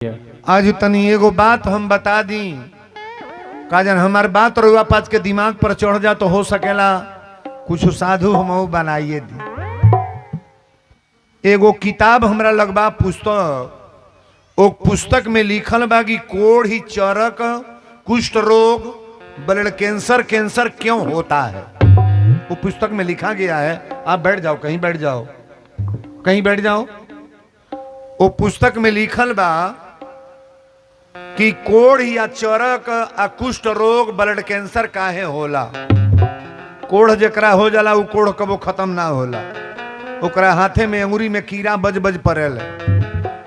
आज तनी एगो बात हम बता दी काजन हमार बात रुआ पाच के दिमाग पर चढ़ जा तो हो सकेला कुछ साधु हम बनाइए दी। एगो किताब हमरा लगबा पुस्तक ओ पुस्तक में लिखल बा कि कोढ़ी चरक कुष्ठ रोग ब्लड कैंसर कैंसर क्यों होता है। वो पुस्तक में लिखा गया है। आप बैठ जाओ, कहीं बैठ जाओ, कहीं बैठ जाओ। वो पुस्तक में लिखल बा कि कोढ़ या चरक आ कुष्ठ रोग ब्लड कैंसर काहे होला। कोढ़ जकरा हो जाला वो कोढ़ कबो खत्म ना होला। ओकरा हाथे में अंगुरी में कीड़ा बज बज पड़ेल,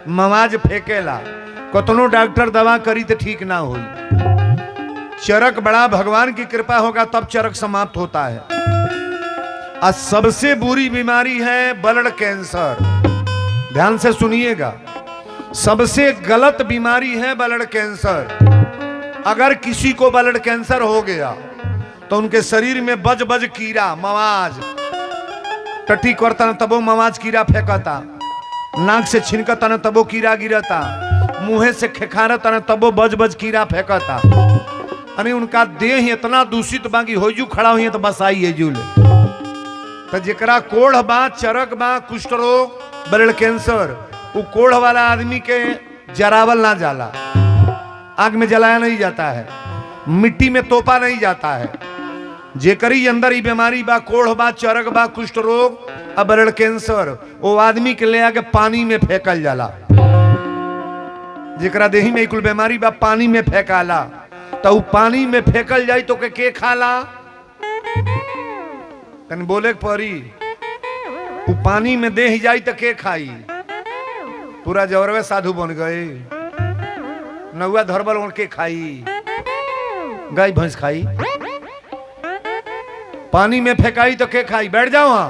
मवाज फेंकेला, कतनो डॉक्टर दवा करी तो ठीक ना होई। चरक बड़ा भगवान की कृपा होगा तब चरक समाप्त होता है। और सबसे बुरी बीमारी है ब्लड कैंसर। ध्यान से सुनिएगा, सबसे गलत बीमारी है ब्लड कैंसर। अगर किसी को ब्लड कैंसर हो गया तो उनके शरीर में बज बज कीड़ा मवाज, टट्टी करता न तबो मवाज कीड़ा फेंकता, नाक से छिनकता न तबो कीड़ा गिरता, मुंह से खेखारता न तबो बज बज कीड़ा फेंकता। अरे उनका देह इतना दूषित बाकी हो जू खड़ा हुई तो बस आई है जूले। तो जेकरा कोढ़ बा, चरक बा, कुष्ठ रोग, ब्लड कैंसर, वो कोढ़ वाला आदमी के जरावल ना जाला, आग में जलाया नहीं जाता है, मिट्टी में तोपा नहीं जाता है। जेकरी अंदर ही बीमारी बा, कोढ़ बा, चरक बा, कुष्ठ रोग और ब्लड कैंसर, वो आदमी के ले आके पानी में फेंकल जाला। जेकरा देही में कुल बीमारी बा पानी में फेंकाला, तो पानी में फेंकल जाई तो के खाला। तन बोले परी वो पानी में दे जाई तो के खाई। पूरा जौरवे साधु बन गए। नौवा धरबल उड़ के खाई, गाय भैंस खाई, पानी में फेंकाई तो के खाई। बैठ जाओ वहां।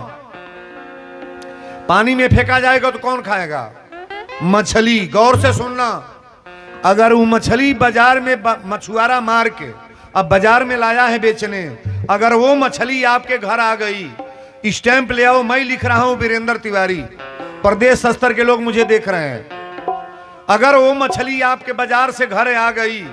पानी में फेंका जाएगा तो कौन खाएगा? मछली। गौर से सुनना, अगर वो मछली बाजार में मछुआरा मार के अब बाजार में लाया है बेचने, अगर वो मछली आपके घर आ गई, स्टैंप ले आओ, मैं लिख रहा हूं वीरेंद्र तिवारी, प्रदेश स्तर के लोग मुझे देख रहे हैं। अगर वो मछली आपके बाजार से घर आ गई,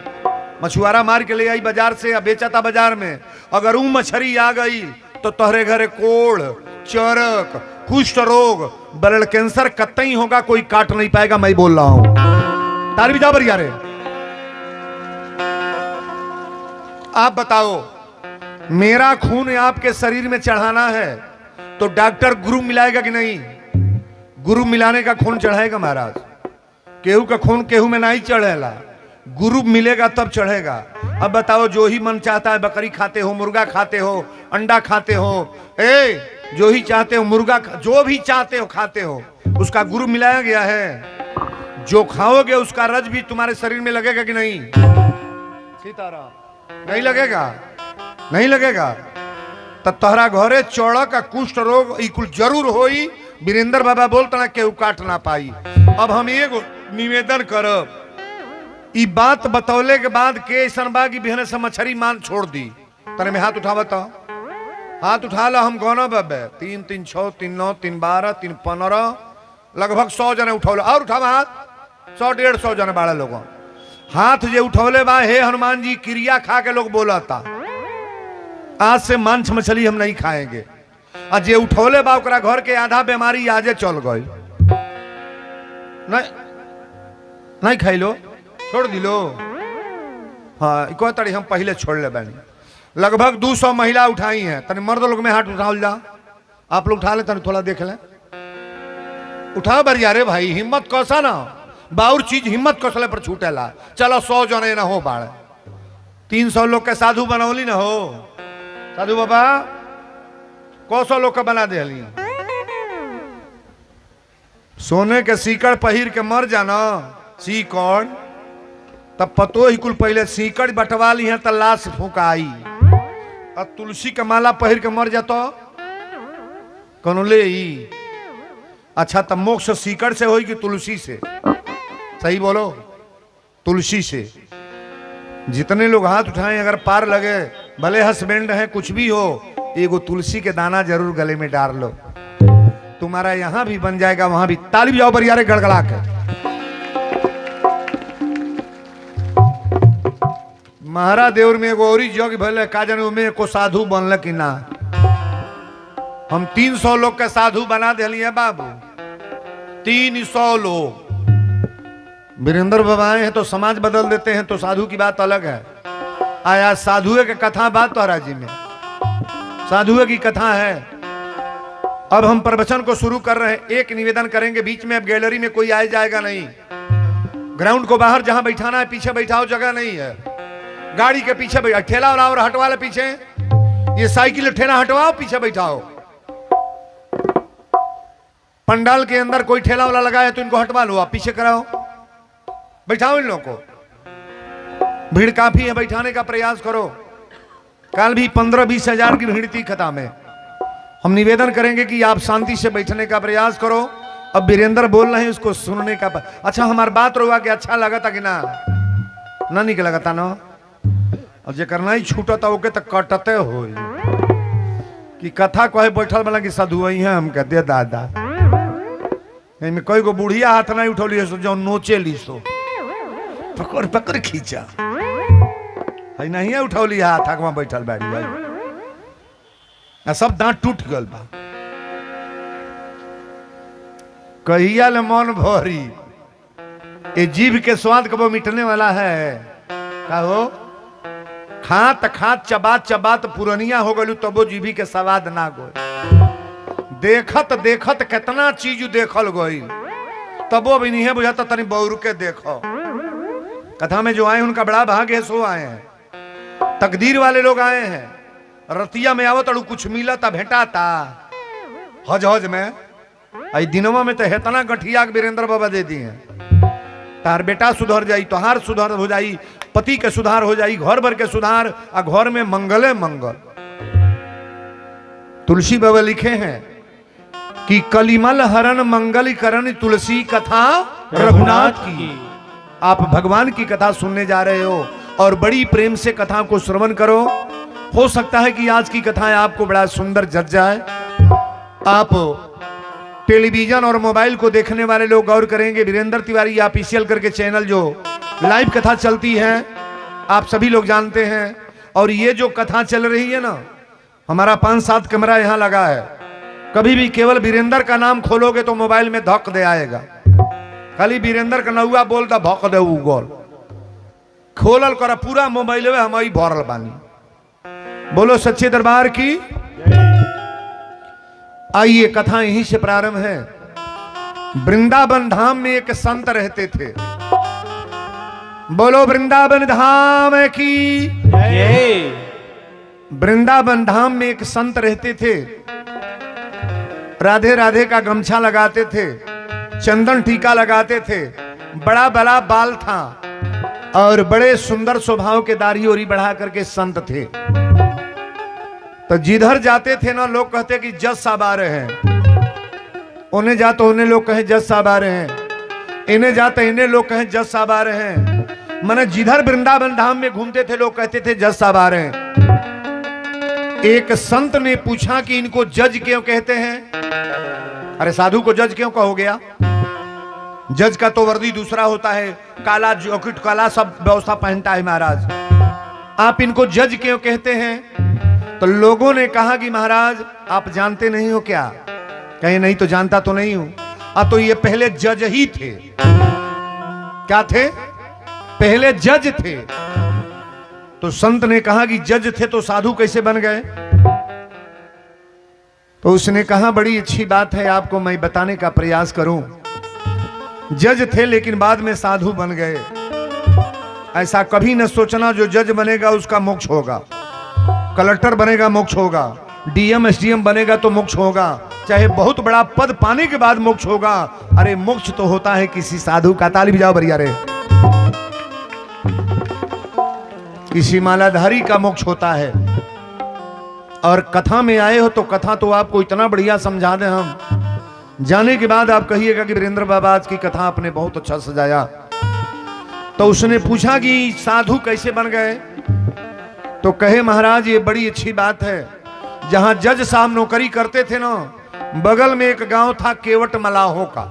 मछुआरा मार के ले आई बाजार से या बेचा था बाजार में, अगर वो मछली आ गई तो तोहरे घरे कोढ़, चरक, कुष्ठ रोग, ब्लड कैंसर कतई होगा, कोई काट नहीं पाएगा। मैं बोल रहा हूं। तार भी जा बरिया रे। आप बताओ, मेरा खून आपके शरीर में चढ़ाना है तो डॉक्टर गुरु मिलाएगा कि नहीं? गुरु मिलाने का खून चढ़ाएगा महाराज। केहू का खून केहू में नहीं चढ़ेला, गुरु मिलेगा तब चढ़ेगा। अब बताओ, जो ही मन चाहता है, बकरी खाते हो, मुर्गा खाते हो, अंडा खाते हो, जो ही चाहते हो मुर्गा, जो भी चाहते हो खाते हो, उसका गुरु मिलाया गया है। जो खाओगे उसका रज भी तुम्हारे शरीर में लगेगा कि नहीं? सीताराम। नहीं लगेगा? नहीं लगेगा तो तोहरा घरे चौड़क का कुष्ठ रोग इकुल जरूर होई। वीरेंद्र बाबा बोलता ना केहू काट ना पाई। अब हम एगो निवेदन करब, ई बात बतौले के बाद के ऐसा बा कि बिहने से मछरी मान छोड़ दी। तने में हाथ उठावा तो हाथ उठा ला। हम गौना बाबे 3 3 6 3 9 3 12 3 15 लगभग 100 जने उठौले। और उठावा हाथ। 100 150 जने बाड़ा लोग हाथ जे उठौले बा। हे हनुमान जी, क्रिया खा के लोग बोला था आज से मांस मछली हम नहीं खाएंगे। और जे उठौले बा ओकरा घर के आधा बीमारी आजे चल गई। नहीं नहीं खाई लो, छोड़ दिलो। हाँ, इको तड़ी हम पहले छोड़ ले बानी। लगभग 200 महिला उठाई हैं। तनी मर्द लोग में हाथ उठाओ जा। आप लोग उठा ले, तनी थोड़ा देख ले। उठा बरिया रे भाई, हिम्मत कसा ना। बाउर चीज हिम्मत कसले पर छूटेला। चलो 100 जने ना हो बाढ़, 300 लोग के साधु बनौली ना हो। साधु बाबा 100 लोग का बना दे। सोने के सीकड़ पहिर के मर जाना, सीकड़ तब पतो ही कुल पहले सीकड़ बटवा ली है तो लाश फूकाई। और तुलसी का माला पहिर के मर जातो कौन ले ही? अच्छा, तब मोक्ष सीकड़ से होई कि तुलसी से? सही बोलो, तुलसी से। जितने लोग हाथ उठाएं, अगर पार लगे, भले हस्बैंड है कुछ भी हो, एगो तुलसी के दाना जरूर गले में डाल लो, तुम्हारा यहां भी बन जाएगा वहां भी। ताली बजाओ बरियारे गड़गड़ा के। महारादेव में एगो और जग भले का जाने उमें को साधु बनल कि ना। हम 300 लोग के साधु बना दिलिए बाबू, 300 लोग। वीरेंद्र बाबा आए हैं तो समाज बदल देते हैं, तो साधु की बात अलग है। आया साधुए की कथा बात तो जी में साधुए की कथा है। अब हम प्रवचन को शुरू कर रहे हैं। एक निवेदन करेंगे, बीच में अब गैलरी में कोई आए जाएगा नहीं। ग्राउंड को बाहर जहां बैठाना है पीछे बैठाओ, जगह नहीं है। गाड़ी के पीछे बैठा, ठेला वाला और हटवा ले पीछे, ये साइकिल ठेला हटवाओ, पीछे बैठाओ। पंडाल के अंदर कोई ठेला वाला लगा है तो इनको हटवा लो, आप पीछे कराओ, बैठाओ इन लोगों को। भीड़ काफी है, बैठाने का प्रयास करो। कल भी 15-20 हजार की भीड़ थी खता में। हम निवेदन करेंगे कि आप शांति से बैठने का प्रयास करो। अब वीरेंद्र बोल रहे हैं, उसको सुनने का अच्छा हमारी बात रोवा कि अच्छा लगा था कि ना निक लगा था ना। अब जे करना ही छूटा था ओके तो कटते हो कि कथा कहे बैठल वाला कि साधु वही है। हम कहते दादा में कई गो बुढ़िया हाथ नहीं उठौली सो जो नोचे ली सो पकड़ पकड़ खींचा है, नहीं उठौली हाथ आग बैठल बाड़ी भाई, सब दांत टूट गल बा। कहिया ले मन भरी, ये जीभ के स्वाद कबो मिटने वाला है का हो। खात खात चबात चबात पुरनिया हो गलू तबो जीभी के स्वाद ना गो। देखत देखत कितना चीज देखल गई तबो भी नहीं है बुझाता तनी बौर के देखो। कथा में जो आए उनका बड़ा भाग्य है, सो आए हैं। तकदीर वाले लोग आए हैं। रतिया में आवत अड़ू कुछ मिला था भेटा था हज हज में। आई दिनवा में तो हेतना गठिया के वीरेंद्र बाबा दे दिए हैं। तार बेटा सुधर जाई, तोहार सुधार हो जाई, पति के सुधार हो जाई, घर भर के सुधार, आ घर में मंगले मंगल। तुलसी बाबा लिखे हैं कि कलिमल हरण मंगलीकरण तुलसी कथा रघुनाथ की। आप भगवान की कथा सुनने जा रहे हो और बड़ी प्रेम से कथा को श्रवण करो। हो सकता है कि आज की कथाएं आपको बड़ा सुंदर जच जाए। आप टेलीविजन और मोबाइल को देखने वाले लोग गौर करेंगे, वीरेंद्र तिवारी ऑफिशियल करके चैनल जो लाइव कथा चलती है आप सभी लोग जानते हैं। और ये जो कथा चल रही है ना, हमारा 5-7 कैमरा यहाँ लगा है। कभी भी केवल वीरेंद्र का नाम खोलोगे तो मोबाइल में धक दे आएगा। खाली वीरेंद्र का नौआ बोलता भक दे गोल खोलल कर पूरा मोबाइल में हम ही भरल बानी। बोलो सच्चे दरबार की। आइए कथा यहीं से प्रारंभ है। वृंदावन धाम में एक संत रहते थे। बोलो वृंदावन धाम की। वृंदावन धाम में एक संत रहते थे। राधे राधे का गमछा लगाते थे, चंदन टीका लगाते थे, बड़ा बड़ा बाल था और बड़े सुंदर स्वभाव के दाढ़ी ओरी बढ़ा करके संत थे। तो जिधर जाते थे ना लोग कहते कि जज साहब आ रहे हैं। उन्हें जाते उन्हें लोग कहें जज साहब आ रहे हैं, इन्हें जाते इन्हें लोग कहें जज साहब आ रहे हैं। माने जिधर वृंदावन धाम में घूमते थे लोग कहते थे जज साहब आ रहे हैं। एक संत ने पूछा कि इनको जज क्यों कहते हैं। अरे साधु को जज क्यों कहो गया? जज का तो वर्दी दूसरा होता है, काला जॉकेट काला सब व्यवस्था पहनता है महाराज। आप इनको जज क्यों कहते हैं? तो लोगों ने कहा कि महाराज आप जानते नहीं हो क्या? कहे नहीं तो जानता तो नहीं हूं। तो ये पहले जज ही थे। क्या थे? पहले जज थे। तो संत ने कहा कि जज थे तो साधु कैसे बन गए? तो उसने कहा बड़ी अच्छी बात है, आपको मैं बताने का प्रयास करूं। जज थे लेकिन बाद में साधु बन गए। ऐसा कभी न सोचना जो जज बनेगा उसका मोक्ष होगा, कलेक्टर बनेगा मोक्ष होगा, डीएम एसडीएम बनेगा तो मोक्ष होगा, चाहे बहुत बड़ा पद पाने के बाद मोक्ष होगा। अरे मोक्ष तो होता है किसी साधु का। ताली बजाओ बढ़िया रे। किसी मालाधारी का मोक्ष होता है। और कथा में आए हो तो कथा तो आपको इतना बढ़िया समझा दें हम, जाने के बाद आप कहिएगा कि वीरेंद्र बाबा आज की कथा आपने बहुत अच्छा सजाया। तो उसने पूछा कि साधु कैसे बन गए? तो कहे महाराज ये बड़ी अच्छी बात है। जहां जज साहब नौकरी करते थे ना, बगल में एक गांव था केवट मलाहों का।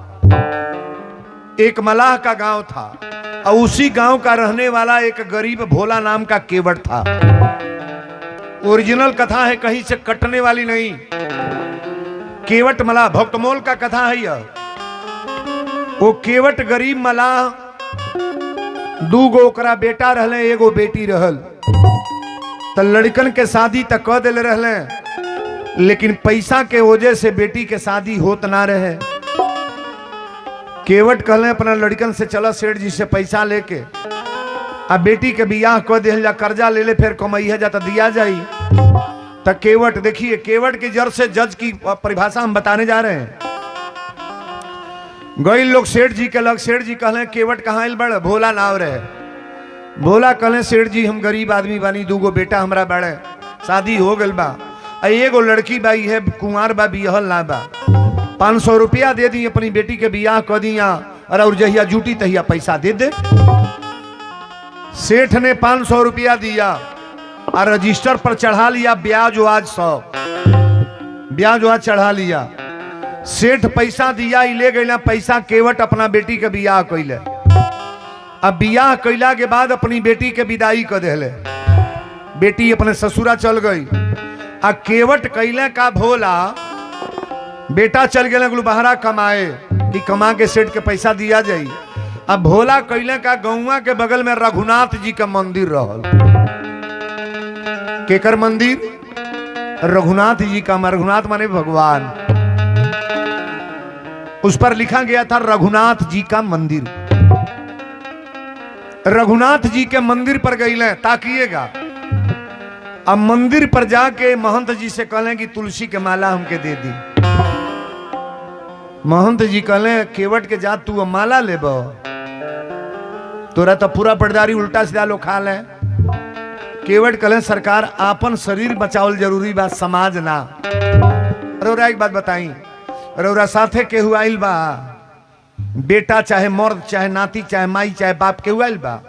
एक मलाह का गांव था। और उसी गांव का रहने वाला एक गरीब भोला नाम का केवट था। ओरिजिनल कथा है, कहीं से कटने वाली नहीं। केवट मलाह भक्तमोल का कथा है यह। वो केवट गरीब मलाह दू गो ओकरा बेटा रहले, एगो बेटी रहल। तो लड़कन के शादी तक कह दिल रहले, लेकिन पैसा के वजह से बेटी के शादी होत ना रहे। केवट कहले अपना लड़कन से चला सेठ जी से पैसा लेके आ बेटी के बियाह कह दिल जा, कर्जा ले ले फिर कमैया जा तो दिया जाई। तो केवट देखिए, केवट की जड़ से जज की परिभाषा हम बताने जा रहे हैं। गई लोग सेठ जी के लग, सेठ जी कहले केवट कहाँ आइल बड़े? भोला नाव रहे। भोला कहले सेठ जी हम गरीब आदमी बानी, दूगो बेटा हमरा बड़े, शादी हो गल बा, एगो लड़की बाई है कुंवार बा, बियाहल ना बा। 500 रुपया दे दी, अपनी बेटी के बियाह कर दिया, और जहिया जूटी तहिया पैसा दे दे। सेठ ने 500 रुपया दिया और रजिस्टर पर चढ़ा लिया ब्याज आज 100, ब्याज आज चढ़ा लिया। सेठ पैसा दिया, ले गया पैसा। केवट अपना बेटी के बियाह कैले। अब बियाह कैला के बाद अपनी बेटी के विदाई कर दिले। बेटी अपने ससुरा चल गई। आ केवट कैले का भोला बेटा चल गए गुलबहरा कमाए कि कमा के सेठ के पैसा दिया जाई। अब भोला कैले का गौवा के बगल में रघुनाथ जी का मंदिर रहल। केकर मंदिर? रघुनाथ जी का। रघुनाथ माने भगवान। उस पर लिखा गया था रघुनाथ जी का मंदिर। रघुनाथ जी के मंदिर पर गईले, ताकिएगा। अब मंदिर पर जाके महंत जी से कहले कि तुलसी के माला हमके दे दी। महंत जी कहले केवट के जा तू माला लेब, तोरा तो पूरा पटदारी उल्टा सीधा लोग खा ले। केवट कहले सरकार आपन शरीर बचावल जरूरी बा, समाज ना। रौरा एक बात बताई, रौरा साथे केहू आइल बा, बेटा चाहे मर्द चाहे नाती चाहे माई चाहे बाप केहू आइल बा,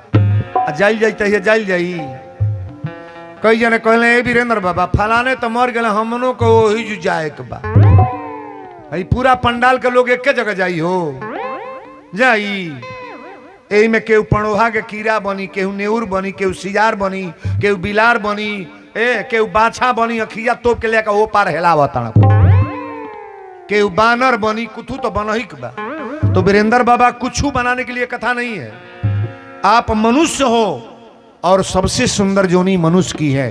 जाइल जाई तहिया जाइल जाई। कई जने कहले ए वीरेंद्र बाबा फलाने तो मर गए, हमनों को वही जो जाए के बा। पूरा पंडाल के लोग एक जगह जाई हो जाई। एही में केहू पड़ोहा के कीड़ा बनी, केहू नेउर बनी, केहू सिजार बनी, केहू बिलार बनी, केहू बाछा बनी, अखिया तोप के लेकर वो पार हेलावत, केहू बानर बनी, कुछ तो बनही के बा। तो वीरेंद्र बाबा कुछ बनाने के लिए कथा नहीं है। आप मनुष्य हो और सबसे सुंदर जोनी मनुष्य की है।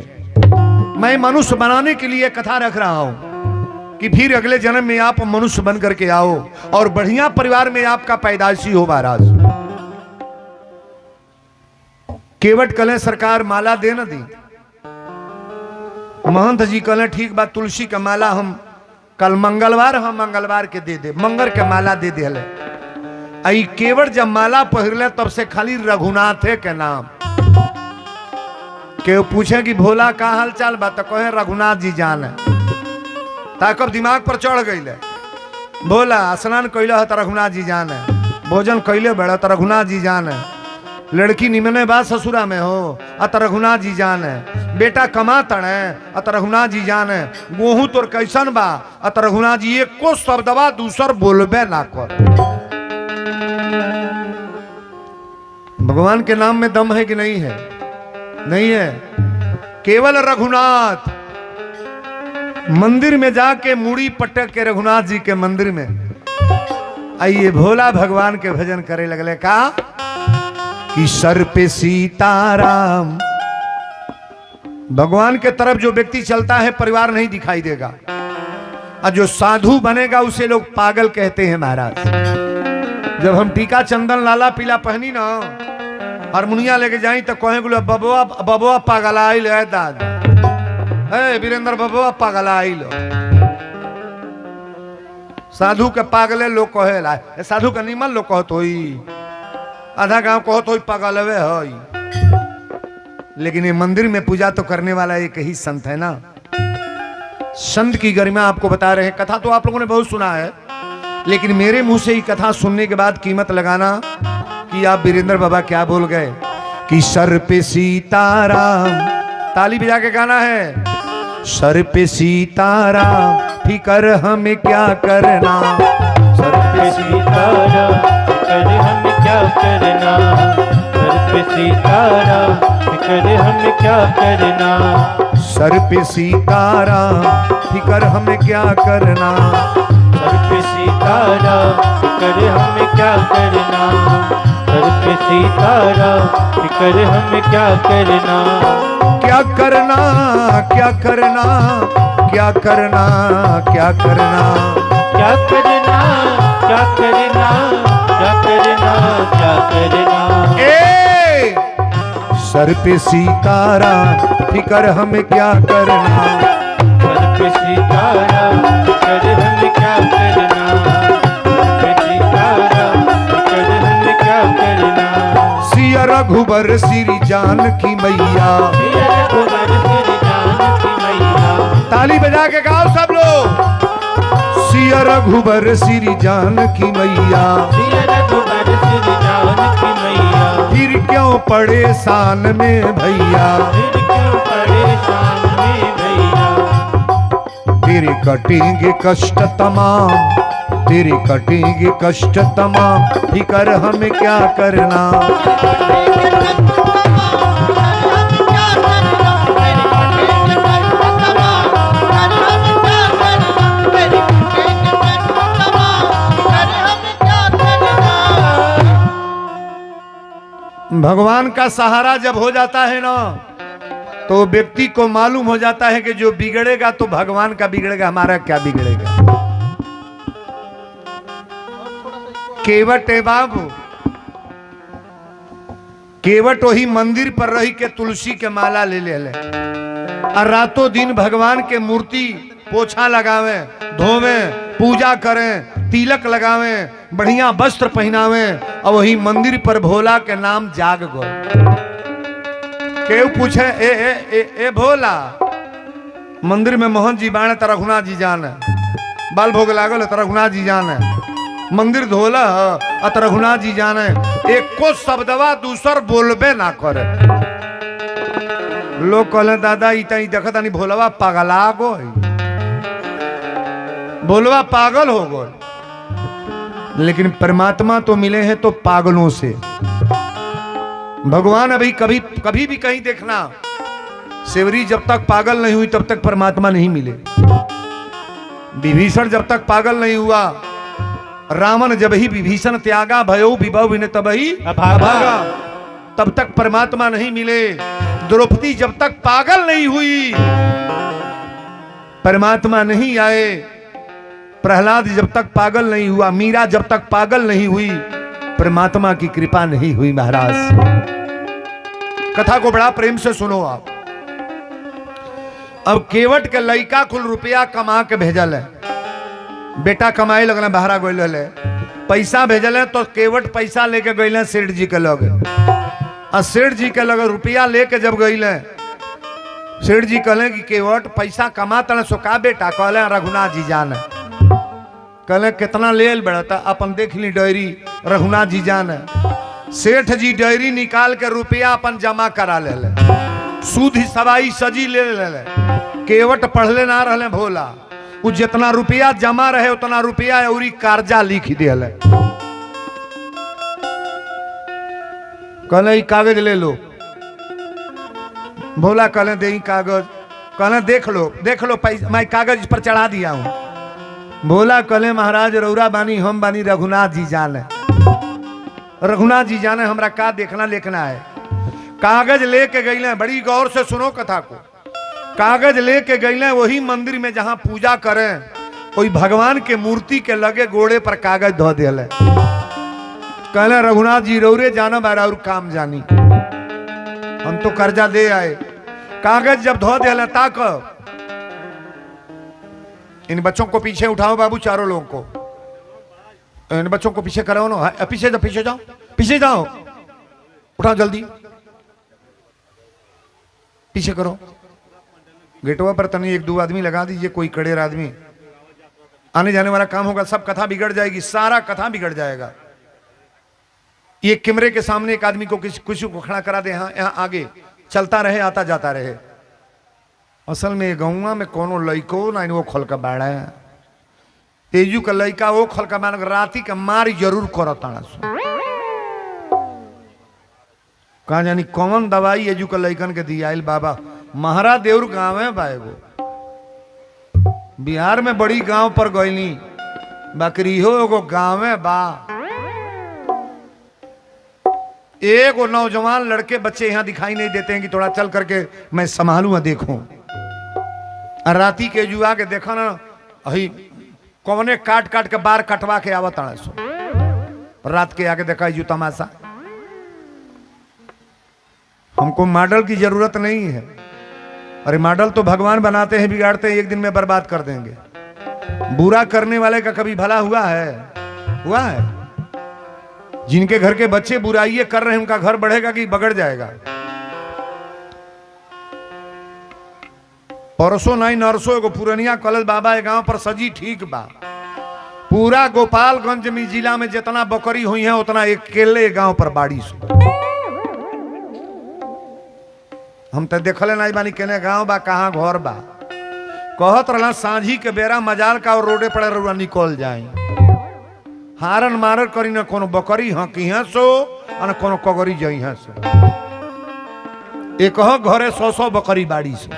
मैं मनुष्य बनाने के लिए कथा रख रहा हूं कि फिर अगले जन्म में आप मनुष्य बन करके आओ और बढ़िया परिवार में आपका पैदाइशी हो महाराज। केवट कहले सरकार माला दे न दी। महंत जी कहले ठीक बात, तुलसी का माला हम कल मंगलवार हम मंगलवार के दे दे, मंगर के माला दे दे। आई केवट जब माला पहिरले तब से खाली रघुनाथ के नाम। केहू पूछे कि भोला का हाल चाल बा, तो कहे रघुनाथ जी जान है। ताकब दिमाग पर चढ़ गई। भोला स्नान कैले है तो रघुनाथ जी जान है, भोजन कैले बड़ा तो रघुनाथ जी जान है, लड़की निमने बा ससुरा में हो अत रघुनाथ जी जान है, बेटा कमा तड़े अत रघुनाथ जी जान है, गोहू तोर कैसन बा अत रघुनाथ जी एको शब्दवा दूसर बोलबे ना कर। भगवान के नाम में दम है कि नहीं है? नहीं है। केवल रघुनाथ। मंदिर में जाके मुड़ी पटक के रघुनाथ जी के मंदिर में आइए भोला भगवान के भजन करे लगले का कि सर पे सीताराम। भगवान के तरफ जो व्यक्ति चलता है परिवार नहीं दिखाई देगा, और जो साधु बनेगा उसे लोग पागल कहते हैं महाराज। जब हम टीका चंदन लाला पीला पहनी ना, हारमोनिया लेके जाई तो कहे गुलो बबुआ बबुआ पागल आइल है दादा, हे वीरेंद्र बबुआ पागल आइल। साधु के पागले लोग कहेला, साधु का निमन लोग कहत होई, आधा गांव कहत होई पागलवे होई। लेकिन ये मंदिर में पूजा तो करने वाला एक ही संत है ना। संत की गरिमा आपको बता रहे हैं। कथा तो आप लोगों ने बहुत सुना है, लेकिन मेरे मुंह से ही कथा सुनने के बाद कीमत लगाना कि आप वीरेंद्र बाबा क्या बोल गए कि सर पे सीताराम। ताली बजा के गाना है, सर पे सीताराम फिकर हमें क्या करना, सर पे सीताराम फिकर हमें क्या करना, सीताराम फिकर हमें क्या करना। सर पे सीताराम फिकर हमें क्या करना। सर पे सीताराम फिकर हमें क्या करना। सर पे सीताराम फिकर हमें क्या करना। क्या करना क्या करना क्या करना क्या करना क्या करना क्या करना क्या करना क्या करना। ए सर पे सीताराम फिकर हमें क्या करना। सर पे सीताराम फिकर हमें क्या करना। सर पे सीताराम फिकर हमें क्या करना। सिया रघुबर श्री जानकी मैया। सिया रघुबर श्री जानकी मैया। ताली बजा के गाओ सब लोग। सिया रघुबर श्री जानकी मैया। सिया रघुबर श्री जानकी मैया। फिर क्यों परेशान में भैया। फिर क्यों परेशान में भैया। तेरे कटेंगे कष्ट तमाम। तेरे कटेंगे कष्ट तमाम फिकर हमें क्या करना। भगवान का सहारा जब हो जाता है ना तो व्यक्ति को मालूम हो जाता है कि जो बिगड़ेगा तो भगवान का बिगड़ेगा, हमारा क्या बिगड़ेगा। केवट है बाबू, केवट वही मंदिर पर रही के तुलसी के माला ले ले और रातों दिन भगवान के मूर्ति पोछा लगावे, धोवे, पूजा करें, तिलक लगावे, बढ़िया वस्त्र पहनावे और वही मंदिर पर भोला के नाम जाग गए। केहू पूछे ए ए ए ए भोला, मंदिर में मोहन जी बाण त रघुनाथ जी जान बाल भोग लागल त रघुनाथ जी जान मंदिर धोला अत रघुनाथ जी जाने एको शब्दवा दूसर बोलबे ना करे। लोग कहले दादा इता ही देखत नहीं भोलवा पागला गो, भोलवा पागल हो गए। लेकिन परमात्मा तो मिले हैं तो पागलों से। भगवान अभी कभी कभी भी कहीं देखना, सेवरी जब तक पागल नहीं हुई तब तक परमात्मा नहीं मिले। विभीषण जब तक पागल नहीं हुआ, रावण जब ही विभीषण त्यागा भयो विभव विन तब ही भागा, तब तक परमात्मा नहीं मिले। द्रौपदी जब तक पागल नहीं हुई परमात्मा नहीं आए। प्रहलाद जब तक पागल नहीं हुआ, मीरा जब तक पागल नहीं हुई परमात्मा की कृपा नहीं हुई। महाराज कथा को बड़ा प्रेम से सुनो आप। अब केवट के लड़का कुल रुपया कमा के भेजल है, बेटा कमाए लगना बाहर गोल है, पैसा भेजल है तो केवट पैसा लेके गई है सेठ जी के लगे। और सेठ जी के लगे रुपया लेके जब गई है, सेठ जी कहले कि केवट पैसा कमा तना सो का बेटा, कहले रघुनाथ जी जान, कहले कितना ले बड़ा अपन देख ली डायरी, रघुनाथ जी जान। सेठ जी डायरी निकाल के रुपया अपन जमा करा ले, सूद सवाई सजी ले ले। केवट पढ़ले ना रहे भोला, वो जितना रुपया जमा रहे उतना रुपया और कर्जा लिख दिया। कहले कागज ले लो, भोला कहले दे कागज, कहले देख लो पैसा मैं कागज पर चढ़ा दिया हूं। भोला कहले महाराज रौरा बानी हम बानी रघुनाथ जी जाने, रघुनाथ जी जाने हमरा का देखना लिखना है। कागज लेके गई, बड़ी गौर से सुनो कथा को। कागज लेके गई वही मंदिर में जहां पूजा करें, कोई भगवान के मूर्ति के लगे गोड़े पर कागज धो दिल। कहले रघुनाथ जी रौरे जाना बारा और काम जानी, हम तो कर्जा दे आए। कागज जब धो दिया ताक, इन बच्चों को पीछे उठाओ बाबू, चारों लोगों को इन बच्चों को पीछे कराओ ना, पीछे जाओ पीछे जाओ, उठाओ जल्दी पीछे करो। गेटवा पर तनी एक दो आदमी लगा दीजिए, कोई कड़ेर आदमी, आने जाने वाला काम होगा, सब कथा बिगड़ जाएगी, सारा कथा बिगड़ जाएगा। ये कैमरे के सामने एक आदमी को किसी को खड़ा करा दे, यहाँ आगे चलता रहे आता जाता रहे। असल में गौवा में कोनो लड़को ना वो खोल का बाड़ा है, तेजू का लड़का वो खोल का बाड़ राती का मार जरूर करता। कहा जानी कौन दवाई एजू के लैकन के दियाइल बाबा। महारा देउर गाँव है बा एगो, बिहार में बड़ी गांव पर गईली, बकरी हो एगो गाँव है बा। एक नौजवान लड़के बच्चे यहाँ दिखाई नहीं देते हैं कि थोड़ा चल करके मैं संभालू देखूं। राती के जुआ के देखा ना अही कौने काट काट के बार कटवा के आवत आने सो। रात के आके देखा जू तमाशा। हमको मॉडल की जरूरत नहीं है। अरे मॉडल तो भगवान बनाते हैं, बिगाड़ते हैं, एक दिन में बर्बाद कर देंगे। बुरा करने वाले का कभी भला हुआ है? हुआ है? जिनके घर के बच्चे बुराइयां कर रहे हैं उनका घर बढ़ेगा कि बगड़ जाएगा? परसों नहीं नरसों एगो पुरनिया कॉलेज बाबा एक गांव पर सजी ठीक बा। पूरा गोपालगंज में जिला में जितना बकरी हुई है उतना एक केले गांव पर बाड़ी सो। हम तो देखले नहीं बानी केने गांव बा कहाँ घर बा। कहत रहा सांझी के बेरा मजाल का और रोडे पड़े रुआ निकल जाए। हारन मारन करी न कोनो बकरी हकी है सो न कोनो कगरी जई है सो। एक घरे 100 बकरी बाड़ी सो।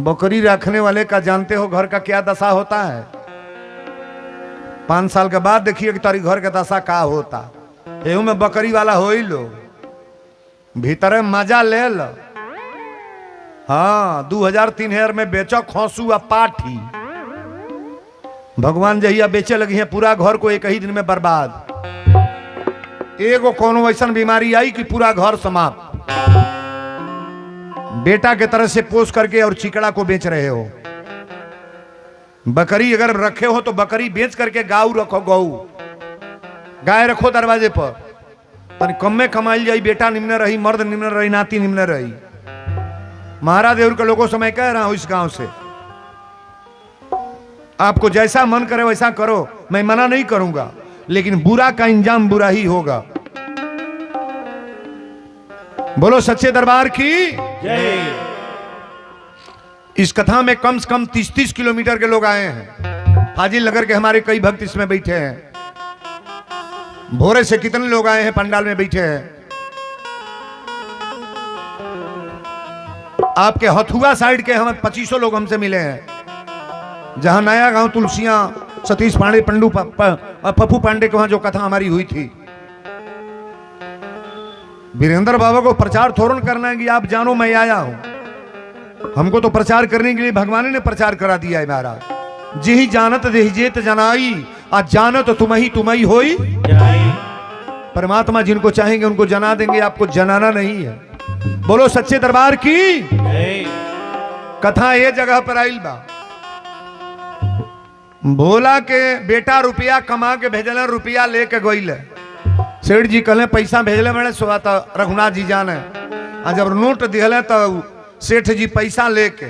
बकरी रखने वाले का जानते हो घर का क्या दशा होता है? 5 साल के बाद देखिए कि तारी घर के दशा का होता। एहू में बकरी वाला हो ही लो, भीतर मजा ले लो। हाँ 2000-3000 में बेचो खोसू आ पाठी। भगवान जहिया बेचे लगी है पूरा घर को एक ही दिन में बर्बाद। एगो कोनो ऐसा बीमारी आई कि पूरा घर समाप्त। बेटा के तरह से पोस करके और चिकड़ा को बेच रहे हो। बकरी अगर रखे हो तो बकरी बेच करके गाऊ रखो, गऊ गाय रखो दरवाजे पर, तन कम में कमाई जाई। बेटा निम्न रही, मर्द निम्न रही, नाती निम्न रही। महाराज के लोगों से मैं कह रहा हूं इस गांव से, आपको जैसा मन करे वैसा करो, मैं मना नहीं करूंगा, लेकिन बुरा का इंजाम बुरा ही होगा। बोलो सच्चे दरबार की जय। इस कथा में कम से कम 30-30 किलोमीटर के लोग आए हैं। फाजिल नगर के हमारे कई भक्त इसमें बैठे हैं। भोरे से कितने लोग आए हैं पंडाल में बैठे हैं। आपके हथुआ साइड के हम 2500 लोग हमसे मिले हैं। जहां नया गांव तुलसियां सतीश पांडे पप्पू पांडे के वहां जो कथा हमारी हुई थी। वीरेंद्र बाबा को प्रचार थोड़न करना है कि आप जानो मैं आया हूं। हमको तो प्रचार करने के लिए भगवान ने प्रचार करा दिया है महाराज। जी जानत देहिजेत जनाई, आज जानत तुम्ही होई। परमात्मा जिनको चाहेंगे उनको जना देंगे, आपको जनाना नहीं है। बोलो सच्चे दरबार की कथा ये जगह पर आइल बा। भोला के बेटा रुपया कमा के भेजल, रुपया लेके गईल। सेठ जी कहले पैसा भेजले बड़े सुबह तो रघुनाथ जी जाने। आ जब नोट दिहले तो सेठ जी पैसा लेके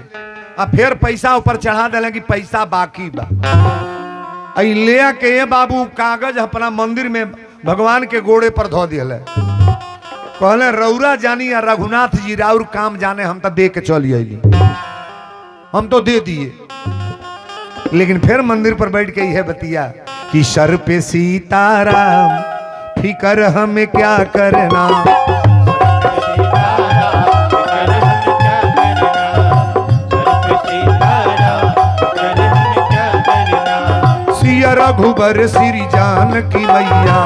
आ फिर पैसा ऊपर चढ़ा दिले कि पैसा बाकी बा। ले के बाबू कागज अपना मंदिर में भगवान के गोड़े पर धो दिले। कहले रौरा जानी या रघुनाथ जी राउर काम जाने, हम तो दे के चली आइली। हम तो दे दिए, लेकिन फिर मंदिर पर बैठ के यह बतिया कि सर पे सीताराम फिकर हमें क्या करना। सिया रघुबर श्री जानकी मैया,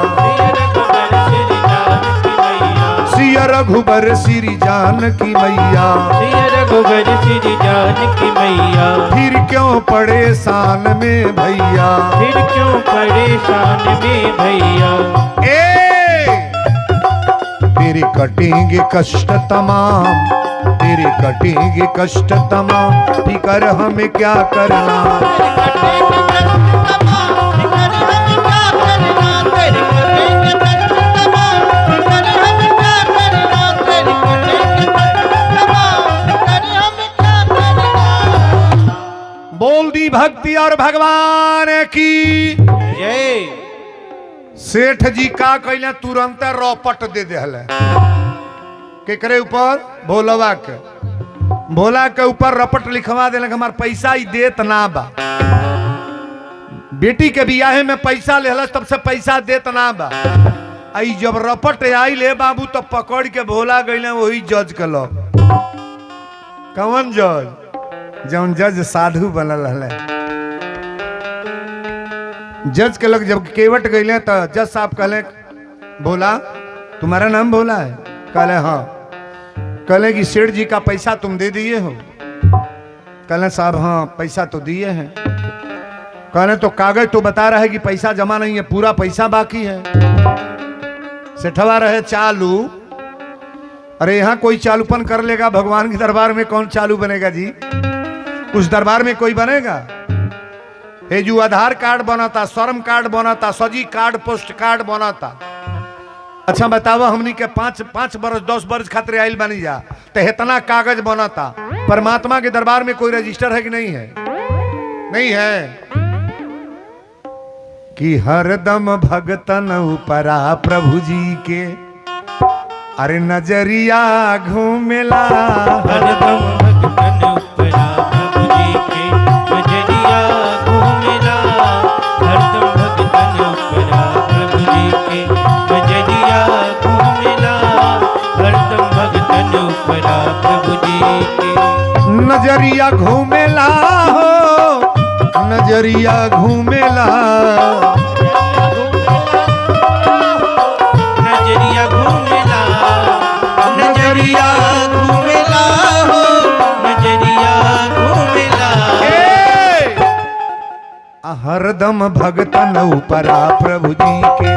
सिया रघुबर श्री जानकी मैया, सिया रघुबर श्री जानकी मैया। फिर क्यों परेशान में भैया, फिर क्यों परेशान में भैया। तेरे कटेंगे कष्ट तमाम, तेरे कटेंगे कष्ट तमाम, फिकर हमें क्या करना। बोल दी भक्ति और भगवान की जय। सेठ जी का कहले तुरंत रौपट दे दिले। केकरे ऊपर? भोलवा के। भोला के ऊपर रपट लिखवा दिले हमार पैसा ही देत ना बा। बेटी के बियाहे में पैसा लेहलस तब से पैसा देत ना बा। आई जब रपट आई ले बाबू तो पकड़ के भोला गई वही जज के लोग। कौन जज? जौन जज साधु बनल है। जज के लोग जब केवट गए तो जज साहब कहले भोला तुम्हारा नाम भोला है? कहले हाँ। कहले कि सेठ जी का पैसा तुम दे दिए हो? कहले साहब हाँ पैसा तो दिए हैं। कहले तो कागज तो बता रहा है कि पैसा जमा नहीं है, पूरा पैसा बाकी है। सेठवा रहे चालू। अरे यहाँ कोई चालूपन कर लेगा, भगवान के दरबार में कौन चालू बनेगा जी? उस दरबार में कोई बनेगा? ये जो आधार कार्ड बना था, श्रम कार्ड बना था, सजी कार्ड, पोस्ट कार्ड बना था। अच्छा बताओ हमनी के 5 बरस 10 बरस खातिर आइल बनी जा तो इतना कागज बना था। परमात्मा के दरबार में कोई रजिस्टर है कि नहीं है? नहीं है कि हरदम भगतन उपरा प्रभु जी के अरे नजरिया घूमेला। हरदम भगतन उपरा प्रभु जी के नजरिया घूमेला। हरदम भगतन उपरा प्रभु जी के नजरिया घूमेला। हरदम भगतन उपरा प्रभु जी के नजरिया घूमेला हो, नजरिया घूमेला। नजरिया घूमेला, नजरिया घूमेला हो, नजरिया घूमेला। हरदम भगतन उपरा प्रभु जी के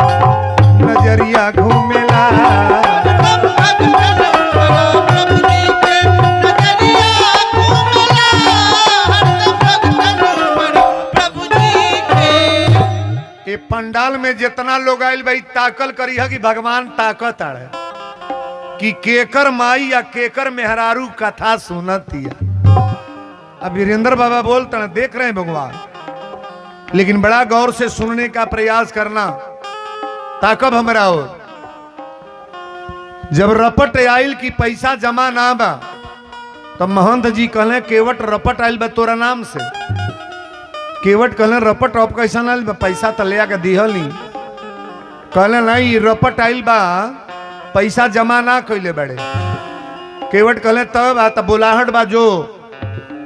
नजरिया घूमेला। पंडाल में जितना लोग आयल भाई ताकल करी है कि भगवान ताकत आड़े कि केकर माई या केकर मेहरारू कथा सुनतिया। अब वीरेंद्र बाबा बोलते हैं देख रहे हैं भगवान, लेकिन बड़ा गौर से सुनने का प्रयास करना। ताकब हमरा और जब रपट आयल की पैसा जमा ना बा तो महंत जी कहले केवट रपट आयल बा तोरा नाम से। केवट कहले रपट अब कैसा आयल बा? पैसा तो ले आके दिहली। कहले नहीं रपट आयल बा, पैसा जमा ना कैले बड़े। केवट कहले तब आ तब बुलाहट बा जो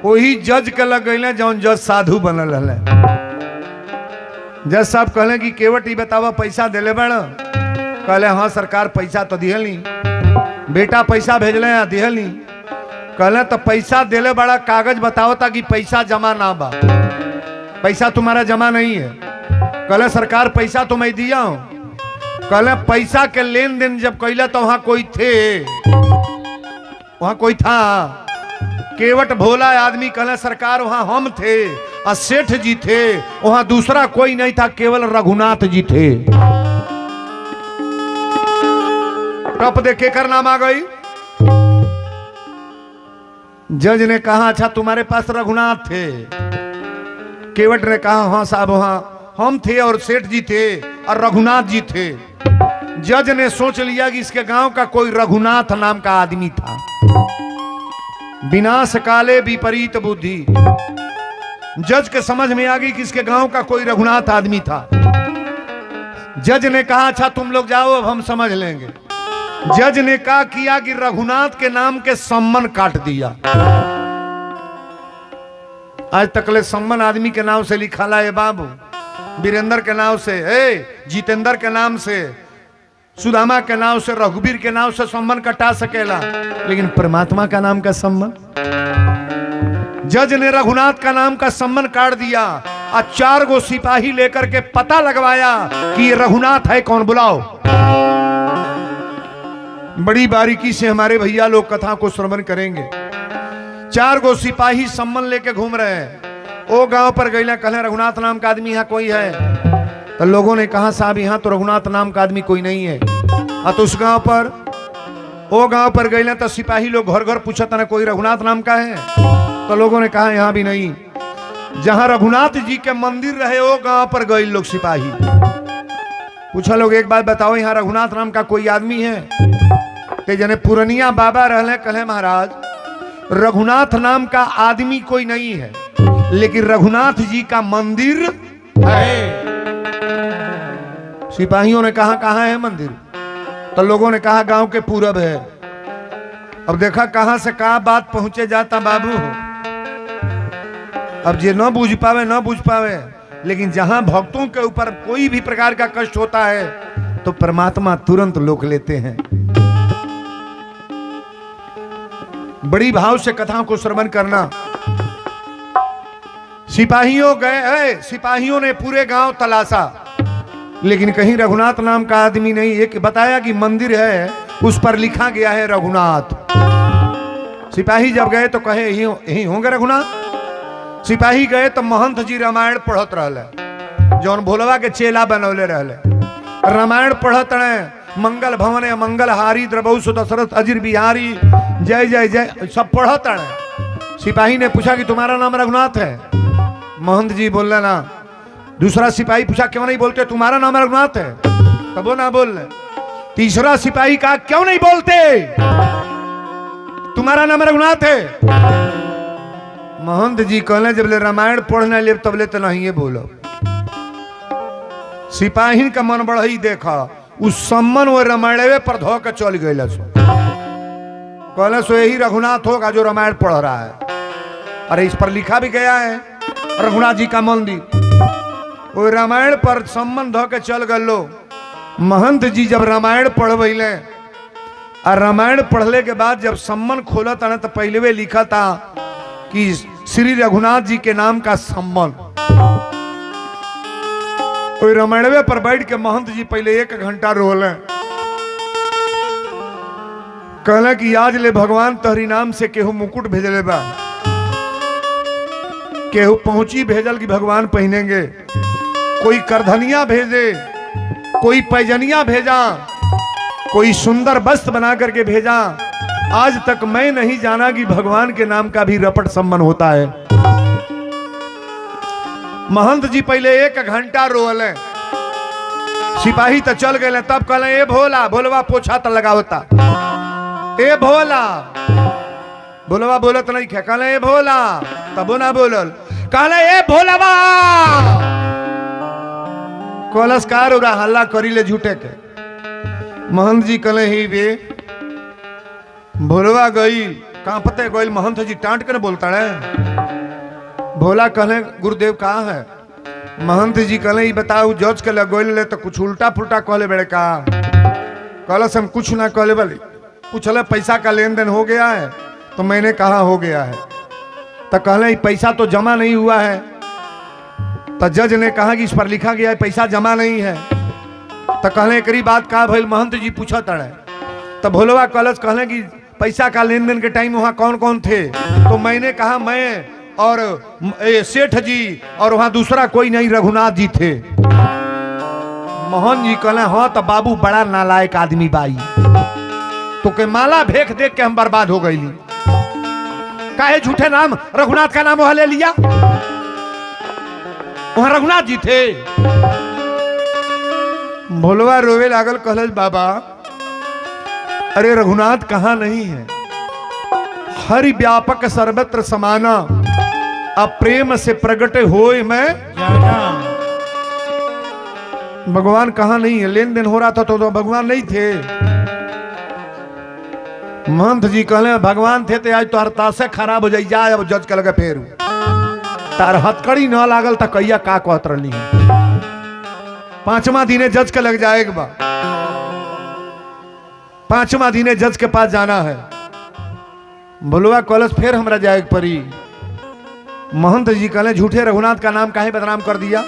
वही जज के लग गए जौन जज साधु बनल रहे। जज साहब कहले कि केवट ही बतावा पैसा दिले बड़? कहले हाँ सरकार पैसा तो दिहली। बेटा पैसा भेजले दिहली। कहले तो पैसा दिले बड़ा, कागज बताओ था कि पैसा जमा ना बा। पैसा तुम्हारा जमा नहीं है। कहले सरकार पैसा तो मैं दिया हूं। कहले पैसा के लेन देन जब कैला तो वहां कोई थे? वहां कोई था? केवट भोला आदमी कहले सरकार वहां हम थे और सेठ जी थे, वहां दूसरा कोई नहीं था, केवल रघुनाथ जी थे। टप देखे कर नाम आ गई। जज ने कहा अच्छा तुम्हारे पास रघुनाथ थे? केवट ने कहा हाँ साहब हाँ हम थे और सेठ जी थे और रघुनाथ जी थे। जज ने सोच लिया कि इसके गांव का कोई रघुनाथ नाम का आदमी था। विनाश काले विपरीत बुद्धि। जज के समझ में आ गई कि इसके गांव का कोई रघुनाथ आदमी था। जज ने कहा अच्छा तुम लोग जाओ अब हम समझ लेंगे। जज ने कहा किया कि रघुनाथ के नाम के सम्मन काट दिया। आज तकले सम्मन आदमी के नाम से लिखा ला है बाबू। वीरेंद्र के नाम से, जितेंद्र के नाम से, सुदामा के नाम से, रघुवीर के नाम से सम्मन कटा सकेला, लेकिन परमात्मा का नाम का सम्मन। जज ने रघुनाथ का नाम का सम्मन काट दिया और 4 गो सिपाही लेकर के पता लगवाया कि ये रघुनाथ है कौन, बुलाओ। बड़ी बारीकी से हमारे भैया लोग कथा को श्रवण करेंगे। 4 गो सिपाही सम्मन लेके घूम रहे हैं। ओ गांव पर गईला, कहले रघुनाथ नाम का आदमी यहाँ कोई है? तो लोगों ने कहा साहब यहाँ तो रघुनाथ नाम का आदमी कोई नहीं है। तो उस गांव पर, ओ गांव पर गईला तो सिपाही लोग घर घर पूछता ना कोई रघुनाथ नाम का है? तो लोगों ने कहा यहाँ भी नहीं। जहां रघुनाथ जी के मंदिर रहे वो गांव पर गए लोग सिपाही। पूछा लोग एक बात बताओ यहाँ रघुनाथ नाम का कोई आदमी है? ते जने पुरनिया बाबा रहले, कहले महाराज रघुनाथ नाम का आदमी कोई नहीं है, लेकिन रघुनाथ जी का मंदिर है। सिपाहियों ने कहा कहाँ है मंदिर, तो लोगों ने कहा गांव के पूरब है। अब देखा कहां से कहां बात पहुंचे जाता बाबू। अब जे न बूझ पावे, लेकिन जहां भक्तों के ऊपर कोई भी प्रकार का कष्ट होता है तो परमात्मा तुरंत लोक लेते हैं। बड़ी भाव से कथाओं को श्रवण करना। सिपाहियों ने पूरे गांव तलाशा, लेकिन कहीं रघुनाथ नाम का आदमी नहीं। एक बताया कि मंदिर है, उस पर लिखा गया है रघुनाथ। सिपाही जब गए तो कहे यही होंगे रघुनाथ। सिपाही गए तो महंत जी रामायण पढ़त रहले, जौन भोलवा के चेला बनौले रहले। रामायण पढ़त रहे, मंगल भवन मंगल हारी द्रबहु सुत दशरथ अजिर बिहारी जय जय जय सब पढ़त रहे। सिपाही ने पूछा कि तुम्हारा नाम रघुनाथ है? महंत जी बोल ना। दूसरा सिपाही पूछा क्यों नहीं बोलते, तुम्हारा नाम रघुनाथ है? तब वो ना बोल। तीसरा सिपाही कहा क्यों नहीं बोलते, तुम्हारा नाम रघुनाथ है? महंत जी कहले जब ले रामायण पढ़ना ले तब ले तो नहीं ये बोलो। सिपाही का मन बढ़ई देखा, उस सम्मन वो रामायण पर धो के चल गए। कहले सो यही रघुनाथ होगा जो रामायण पढ़ रहा है। अरे इस पर लिखा भी गया है रघुनाथ जी का मंदिर। वो रामायण पर सम्मन धो के चल गए। महंत जी जब रामायण पढ़ले और रामायण पढ़ले के बाद जब सम्मन खोला था ना, तो पहले वे लिखा था कि श्री रघुनाथ जी के नाम का सम्मन। रामायणवे पर बैठ के महंत जी पहले 1 घंटा रोले। कहला कि आज ले भगवान तहरी नाम से केहू मुकुट भेजले बा, केहू पहुंची भेजल कि भगवान पहनेंगे, कोई करधनिया भेजे, कोई पैजनिया भेजा, कोई सुंदर वस्त्र बना करके भेजा। आज तक मैं नहीं जाना कि भगवान के नाम का भी रपट सम्मान होता है। महंत जी पहले 1 घंटा रोले। सिपाही तो चल गए, तब कहले ए भोला, भोलवा पोछा तो लगावता। ए भोला, भोलवा बोलत नहीं खे। कहले ए भोला, तब ना बोलल। कहले ए भोलवा, कलस्कार उरा हल्ला करी ले झूठे के। महंत जी कहले ही वे भोलवा गई कांपते गोइल। महंत जी टांट कर बोलता है। भोला कहले गुरुदेव कहाँ है? महंत जी कहले ही बताओ जज के गोइल ले तो कुछ उल्टा पुल्टा कहले बड़े का। कहलस हम कुछ ना कहले बोले, पूछले पैसा का लेन देन हो गया है? तो मैंने कहा हो गया है। तो कहले पैसा तो जमा नहीं हुआ है। तो जज ने कहा कि इस पर लिखा गया है पैसा जमा नहीं है। तो कहले एकरी बात का भइल? महंत जी पूछा तड़े। तो भोलवा कलश कहले कि पैसा का लेन देन के टाइम वहां कौन कौन थे? तो मैंने कहा मैं और सेठ जी और वहां दूसरा कोई नहीं, रघुनाथ जी थे। मोहन जी कहले हाँ तो बाबू बड़ा नालायक आदमी बाई, तो के माला भेख देख के हम बर्बाद हो गई। काहे झूठे नाम रघुनाथ का नाम वहां ले लिया? वहां रघुनाथ जी थे। भोलवा रोवे लागल। कहल बाबा अरे रघुनाथ कहाँ नहीं है, हरि व्यापक सर्वत्र समाना, अप्रेम से प्रगट होए मैं जाना। भगवान कहाँ नहीं है? लेन देन हो रहा था तो भगवान नहीं थे। महंत जी कहले भगवान थे तो आज तो हरतासे खराब हो जाए। अब जज के लगे फेर तार हथकड़ी न लागल तो कैया का कहत रही। 5वां दिने जज के लग जाएगा। 5वां दिने जज के पास जाना है। भोलवा कॉलेज फिर हमरा जाए परी। महंत जी कहले झूठे रघुनाथ का नाम काहे बदनाम कर दिया?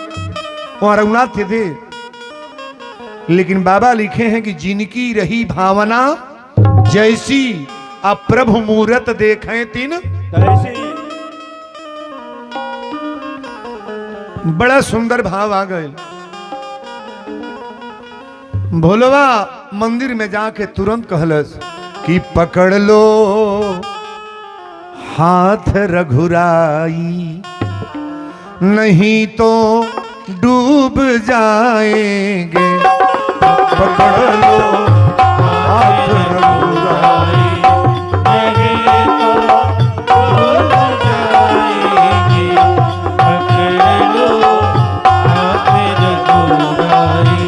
वहां रघुनाथ थे। लेकिन बाबा लिखे हैं कि जिनकी रही भावना जैसी, अब प्रभु मूरत देखें तिन कैसी। बड़ा सुंदर भाव आ गए। भोलवा मंदिर में जाके तुरंत कहलस कि पकड़ लो हाथ रघुराई, नहीं तो डूब जाएंगे। पकड़ लो हाथ रघुराई, नहीं तो डूब जाएंगे। पकड़ लो हाथ रघुराई,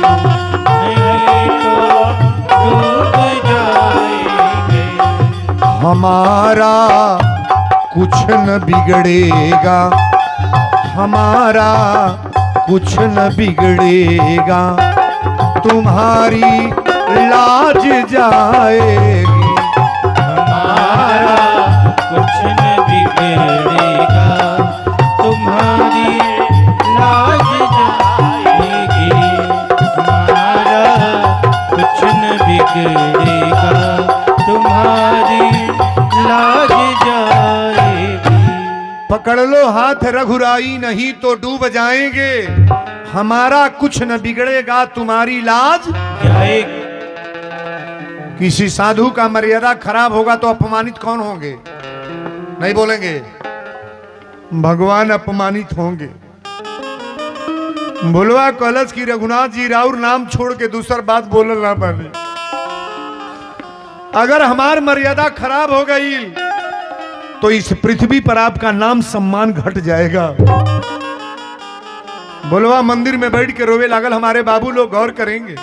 हमारा कुछ न बिगड़ेगा, हमारा कुछ न बिगड़ेगा, तुम्हारी लाज जाएगी। हमारा कुछ न बिगड़ेगा, तुम्हारी लाज जाएगी। हमारा कुछ न बिगड़ेगा, तुम्हारी लाज जाएगी। पकड़ लो हाथ रघुराई, नहीं तो डूब जाएंगे, हमारा कुछ न बिगड़ेगा, तुम्हारी लाज जाएगी। किसी साधु का मर्यादा खराब होगा तो अपमानित कौन होंगे? नहीं बोलेंगे, भगवान अपमानित होंगे। भुलवा कलश की रघुनाथ जी राउर नाम छोड़ के दूसर बात बोलना ना पाने। अगर हमार मर्यादा खराब हो गई तो इस पृथ्वी पर आपका नाम सम्मान घट जाएगा। भुलवा मंदिर में बैठ के रोवे लागल, हमारे बाबू लोग गौर करेंगे।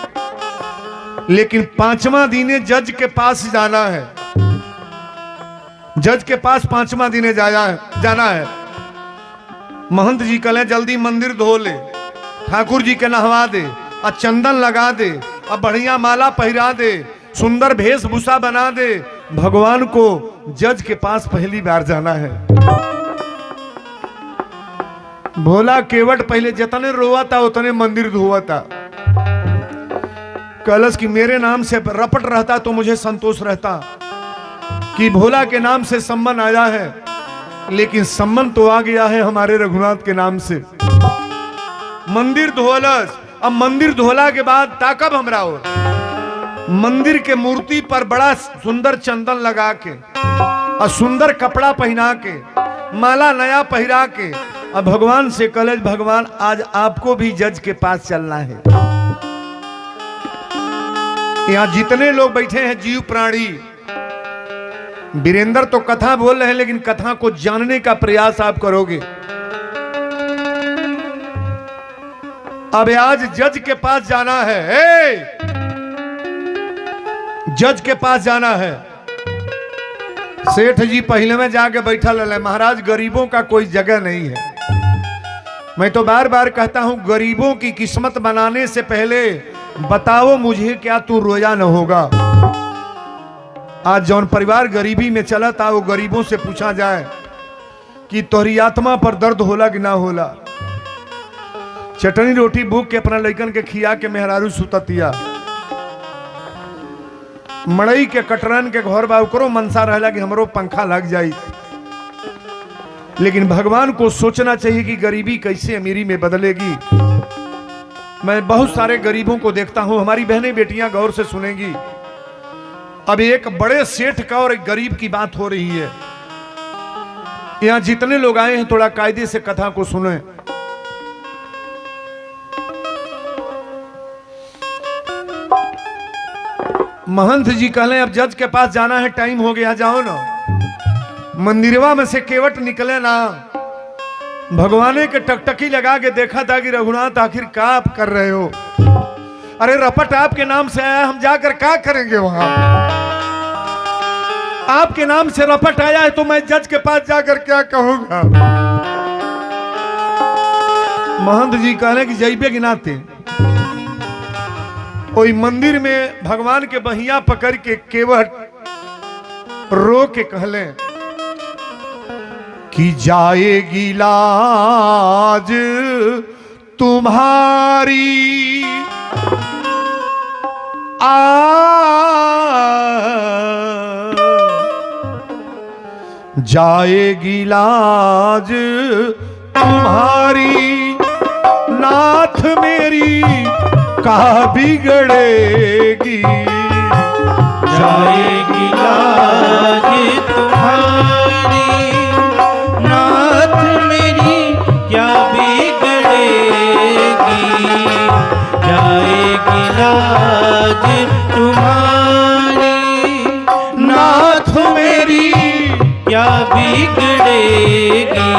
लेकिन 5वां दिने जज के पास जाना है, जज के पास 5वां दिने जाना है। महंत जी कहें जल्दी मंदिर धो ले, ठाकुर जी के नहवा दे, और चंदन लगा दे, और बढ़िया माला पहिरा दे, सुंदर वेशभूषा बना दे। भगवान को जज के पास पहली बार जाना है। भोला केवट पहले जितने रोआ था उतने मंदिर धोआ था। कलश की मेरे नाम से रपट रहता तो मुझे संतोष रहता कि भोला के नाम से सम्मान आया है, लेकिन सम्मान तो आ गया है हमारे रघुनाथ के नाम से। मंदिर धोलस, अब मंदिर धोला के बाद ताकब हमरा और मंदिर के मूर्ति पर बड़ा सुंदर चंदन लगा के और सुंदर कपड़ा पहना के, माला नया पहिरा के, अब भगवान से कलश, भगवान आज आपको भी जज के पास चलना है। यहाँ जितने लोग बैठे हैं जीव प्राणी, वीरेंद्र तो कथा बोल रहे हैं, लेकिन कथा को जानने का प्रयास आप करोगे। अब आज जज के पास जाना है, जज के पास जाना है। सेठ जी पहले में जाके बैठा ले, महाराज गरीबों का कोई जगह नहीं है। मैं तो बार बार कहता हूं, गरीबों की किस्मत बनाने से पहले बताओ मुझे क्या तू रोया न होगा। आज जौन परिवार गरीबी में चला था, वो गरीबों से पूछा जाए कि तोहरी आत्मा पर दर्द होला कि ना होला। चटनी रोटी भूख के अपना लइकन के खिया के मेहरारू सुततिया, मड़ई के कटरन के घर बा, ओकरो मनसा रहला कि हमरो पंखा लग जाई। लेकिन भगवान को सोचना चाहिए कि गरीबी कैसे अमीरी में बदलेगी। मैं बहुत सारे गरीबों को देखता हूं, हमारी बहनें बेटियां गौर से सुनेंगी। अब एक बड़े सेठ का और एक गरीब की बात हो रही है। यहां जितने लोग आए हैं थोड़ा कायदे से कथा को सुने। महंत जी कहले अब जज के पास जाना है, टाइम हो गया, जाओ ना। मंदिरवा में से केवट निकले ना, भगवाने के टकटकी लगा के देखा था कि रघुनाथ आखिर क्या आप कर रहे हो। अरे रपट आपके नाम से आया, हम जाकर क्या करेंगे वहां। आपके नाम से रपट आया है तो मैं जज के पास जाकर क्या कहूंगा। महंत जी कहले कि जैबे गिनाते। कोई मंदिर में भगवान के बहिया पकड़ के केवट रो के कहले कि जाएगी लाज तुम्हारी, जाएगी लाज तुम्हारी, नाथ मेरी कहाँ बिगड़ेगी। जाएगी लाज तुम्हारी, नाथ मेरी क्या बिगड़ेगी। जाएगी लाज तुम्हारी, नाथ मेरी क्या बिगड़ेगी।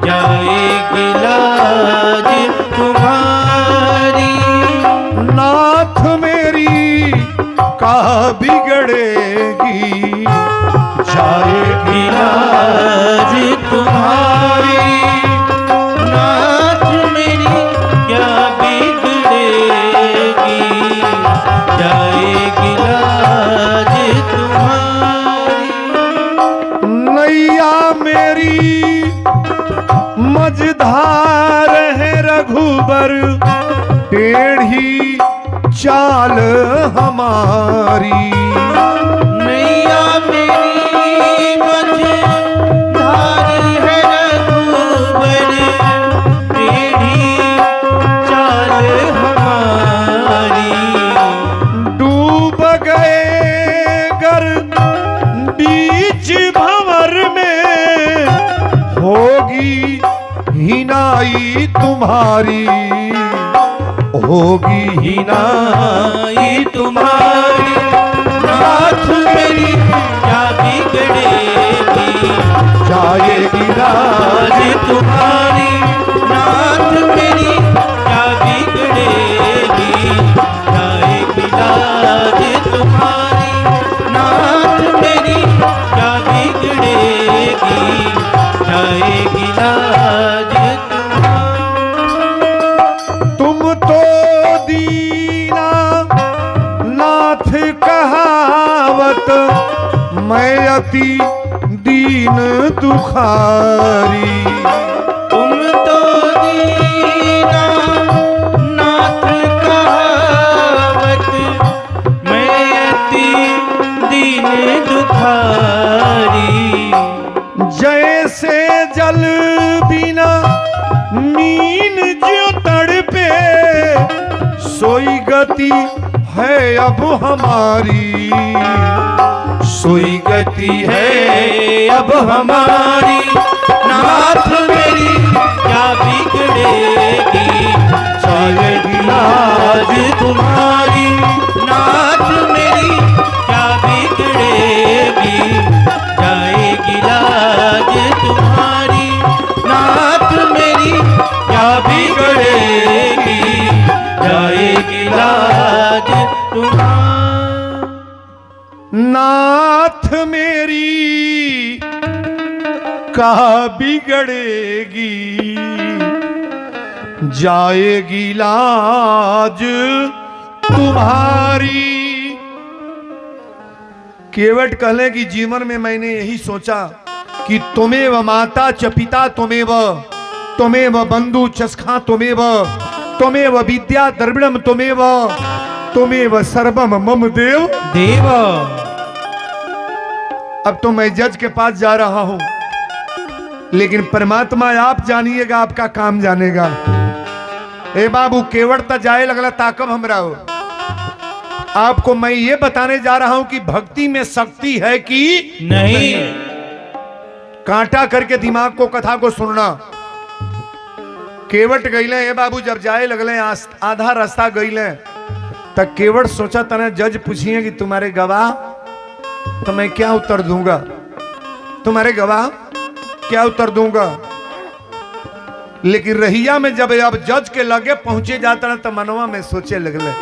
जाएगी लाज तुम्हारी, नाथ मेरी कहाँ बिगड़ेगी। जाएगी लाज तुम्हारी, नाथ मेरी क्या बिगड़ेगी, जाएगी लाज तुम्हारी। नैया मेरी मझधार है रघुबर, टेढ़ी चाल हमारी। नैया मेरी मझधार है रघुबर, टेढ़ी चाल हमारी। डूब गए गर बीच भंवर में, होगी हिनाई तुम्हारी, होगी हिनाई तुम्हारी, नाथ मेरी क्या बिगड़ेगी, जाएगी लाज तुम्हारी, नाथ मेरी क्या बिगड़ेगी, जाएगी लाज तुम्हारी, नाथ मेरी क्या बिगड़ेगी, जाएगी लाज तुम्हारी। तुम तो दीना नाथ कहावत, मैं अति दीन दुखारी। तुम तो दीना नाथ कहावत, मैं अति दीन दुखारी। जैसे जल बिना मीन जो तड़पे, सोई गति है अब हमारी, सोई गति है अब हमारी, नाथ मेरी क्या बिगड़ेगी, जाएगी लाज तुम्हारी, नाथ मेरी क्या बिगड़ेगी, जाएगी लाज तुम्हारी, नाथ मेरी क्या बिगड़ेगी, जाएगी लाज तुम्हारी। नाथ मेरी कहा बिगड़ेगी, जाएगी लाज तुम्हारी। केवट कहले कि जीवन में मैंने यही सोचा कि तुमेव माता च पिता, तुमेव बंधु चस्खा, तुमेव विद्या द्रविड़म, तुमेव सर्वम मम देव। अब तो मैं जज के पास जा रहा हूं, लेकिन परमात्मा आप जानिएगा, आपका काम जानेगा। ए बाबू, केवट तक जाए लगला ताकब हमरा हो। आपको मैं ये बताने जा रहा हूं कि भक्ति में शक्ति है कि नहीं। कांटा करके दिमाग को, कथा को सुनना। केवट गईले ए बाबू, जब जाए लगले आधा रास्ता गईले, तब केवट सोचा तने जज पूछिए कि तुम्हारे गवाह, तो मैं क्या उत्तर दूंगा, तुम्हारे गवाह क्या उत्तर दूंगा। लेकिन रहिया में जब अब जज के लगे पहुंचे जाता ना, तो मनवा में सोचे लगले,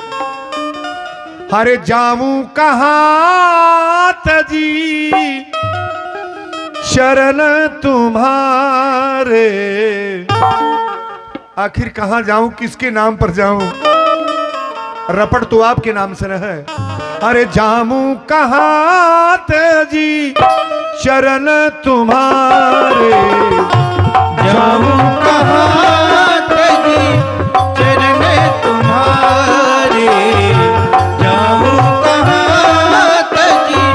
अरे जाऊं कहां तजी शरण तुम्हारे, आखिर कहां जाऊं, किसके नाम पर जाऊं, रपट तो आपके नाम से न है। अरे जाऊं कहां तजी शरण तुम्हारे, जाऊं कहां तजी चरण तुम्हारे, जाऊं कहां तजी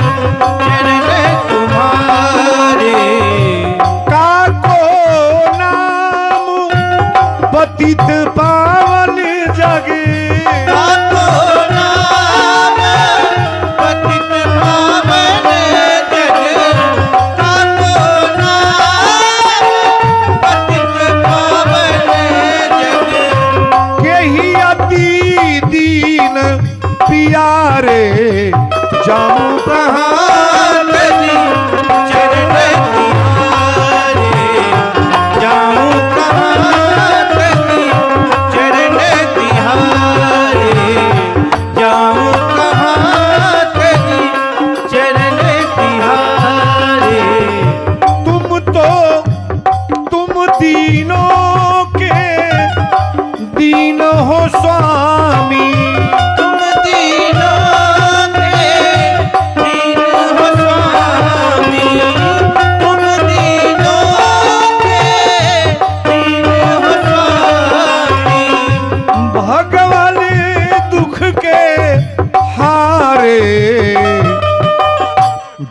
चरण तुम्हारे। काको नाम पतित पावन जगे, काको नाम पतित पावन जगे, काको नाम पतित पावन जगे। यही अति दीन पियारे, जाऊं कहां तजी चरण तुम्हारे, जाऊं कहां तजी चरण तिहारे, जाऊं कहां तजी चरण तिहारे।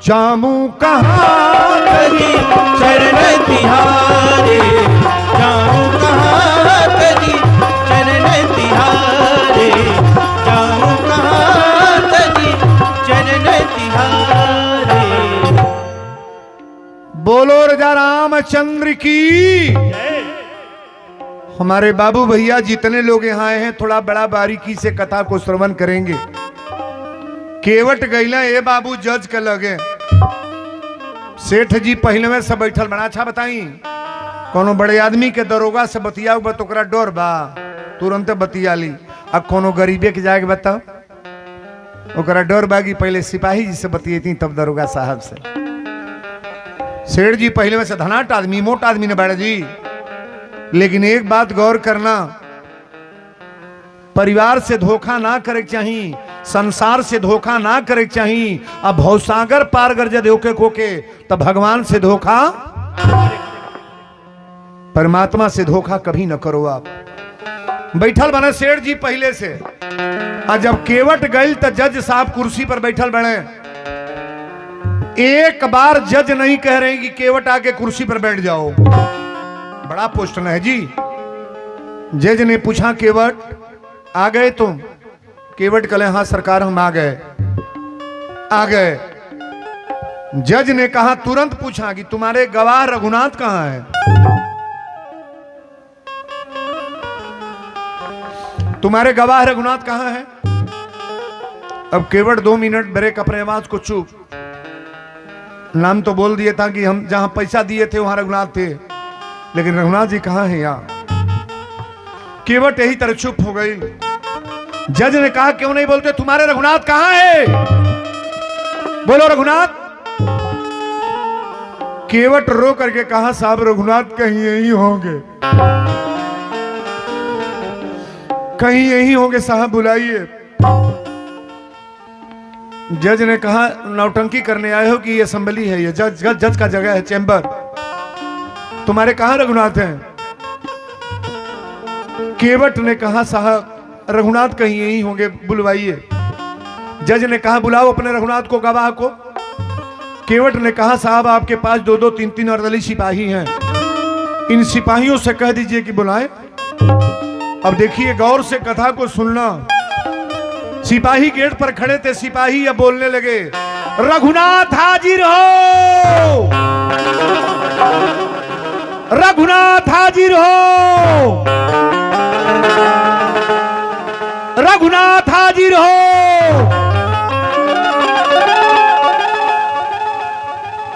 जामू कहाँ करी चरण तिहारे, जाऊं कहाँ करी चरण तिहारे, जाऊं कहाँ करी चरण तिहारे। बोलो राजा रामचंद्र की। हमारे बाबू भैया जितने लोग यहाँ आए हैं थोड़ा बड़ा बारीकी से कथा को श्रवण करेंगे। केवट गईला ए बाबू जज के लगे सेठ जी पहले में सब बैठल बड़ा अच्छा बताई कोनो बड़े आदमी के दरोगा से बतिया बा तो ओकरा डर बा तुरंत बतिया ली। अब कोनो गरीबे के जाके बताओ ओकरा डर बा कि पहले सिपाही जी से बतियेती तब दरोगा साहब से। सेठ जी पहले में से धनाट आदमी मोटा आदमी ने बैठा जी, लेकिन एक बात गौर करना, परिवार से धोखा ना करे चाहिए, संसार से धोखा ना करे चाहिए। अब भवसागर पार कर जब होके खोके तब भगवान से धोखा, परमात्मा से धोखा कभी न करो। आप बैठल बने सेठ जी पहले से, और जब केवट गई तो जज साहब कुर्सी पर बैठल बने। एक बार जज नहीं कह रहे कि केवट आके कुर्सी पर बैठ जाओ, बड़ा पोस्टन है जी। जज ने पूछा केवट आ गए तुम? केवट कहे हाँ सरकार हम आ गए। आ गए। जज ने कहा तुरंत पूछा कि तुम्हारे गवाह रघुनाथ कहां है? तुम्हारे गवाह रघुनाथ कहां है? अब केवट 2 मिनट ब्रेक अपने आवाज को चुप, नाम तो बोल दिया था कि हम जहां पैसा दिए थे वहां रघुनाथ थे, लेकिन रघुनाथ जी कहां है यार? केवट यही तरह चुप हो गई। जज ने कहा क्यों नहीं बोलते, तुम्हारे रघुनाथ कहां है? बोलो रघुनाथ। केवट रो करके कहा साहब रघुनाथ कहीं यही होंगे, कहीं यही होंगे साहब बुलाइए। जज ने कहा नौटंकी करने आए हो कि ये असेंबली है, ये जज का जगह है, चैम्बर। तुम्हारे कहां रघुनाथ हैं? केवट ने कहा साहब रघुनाथ कहीं यही होंगे, बुलवाइए। जज ने कहा बुलाओ अपने रघुनाथ को, गवाह को। केवट ने कहा साहब आपके पास 2-2, 3-3 अर्दली सिपाही हैं, इन सिपाहियों से कह दीजिए कि बुलाएं। अब देखिए गौर से कथा को सुनना। सिपाही गेट पर खड़े थे, सिपाही अब बोलने लगे रघुनाथ हाजिर हो, रघुनाथ हाजिर हो, रघुनाथ हाजिर हो।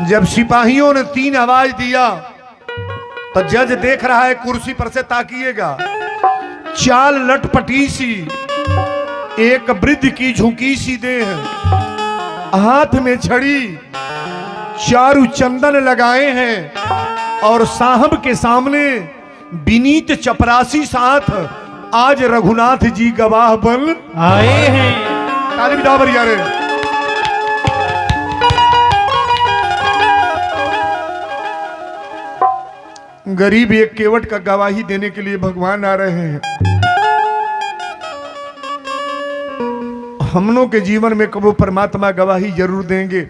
जब सिपाहियों ने 3 आवाज दिया तो जज देख रहा है कुर्सी पर से, ताकिएगा। चाल लटपटी सी, एक वृद्ध की झुकी सी देह, हाथ में छड़ी, चारु चंदन लगाए हैं और साहब के सामने विनीत चपरासी साथ आज रघुनाथ जी गवाह बन आए हैं। ताली बजाओ बढ़िया रे। गरीब एक केवट का गवाही देने के लिए भगवान आ रहे हैं। हम लोग के जीवन में कबो परमात्मा गवाही जरूर देंगे।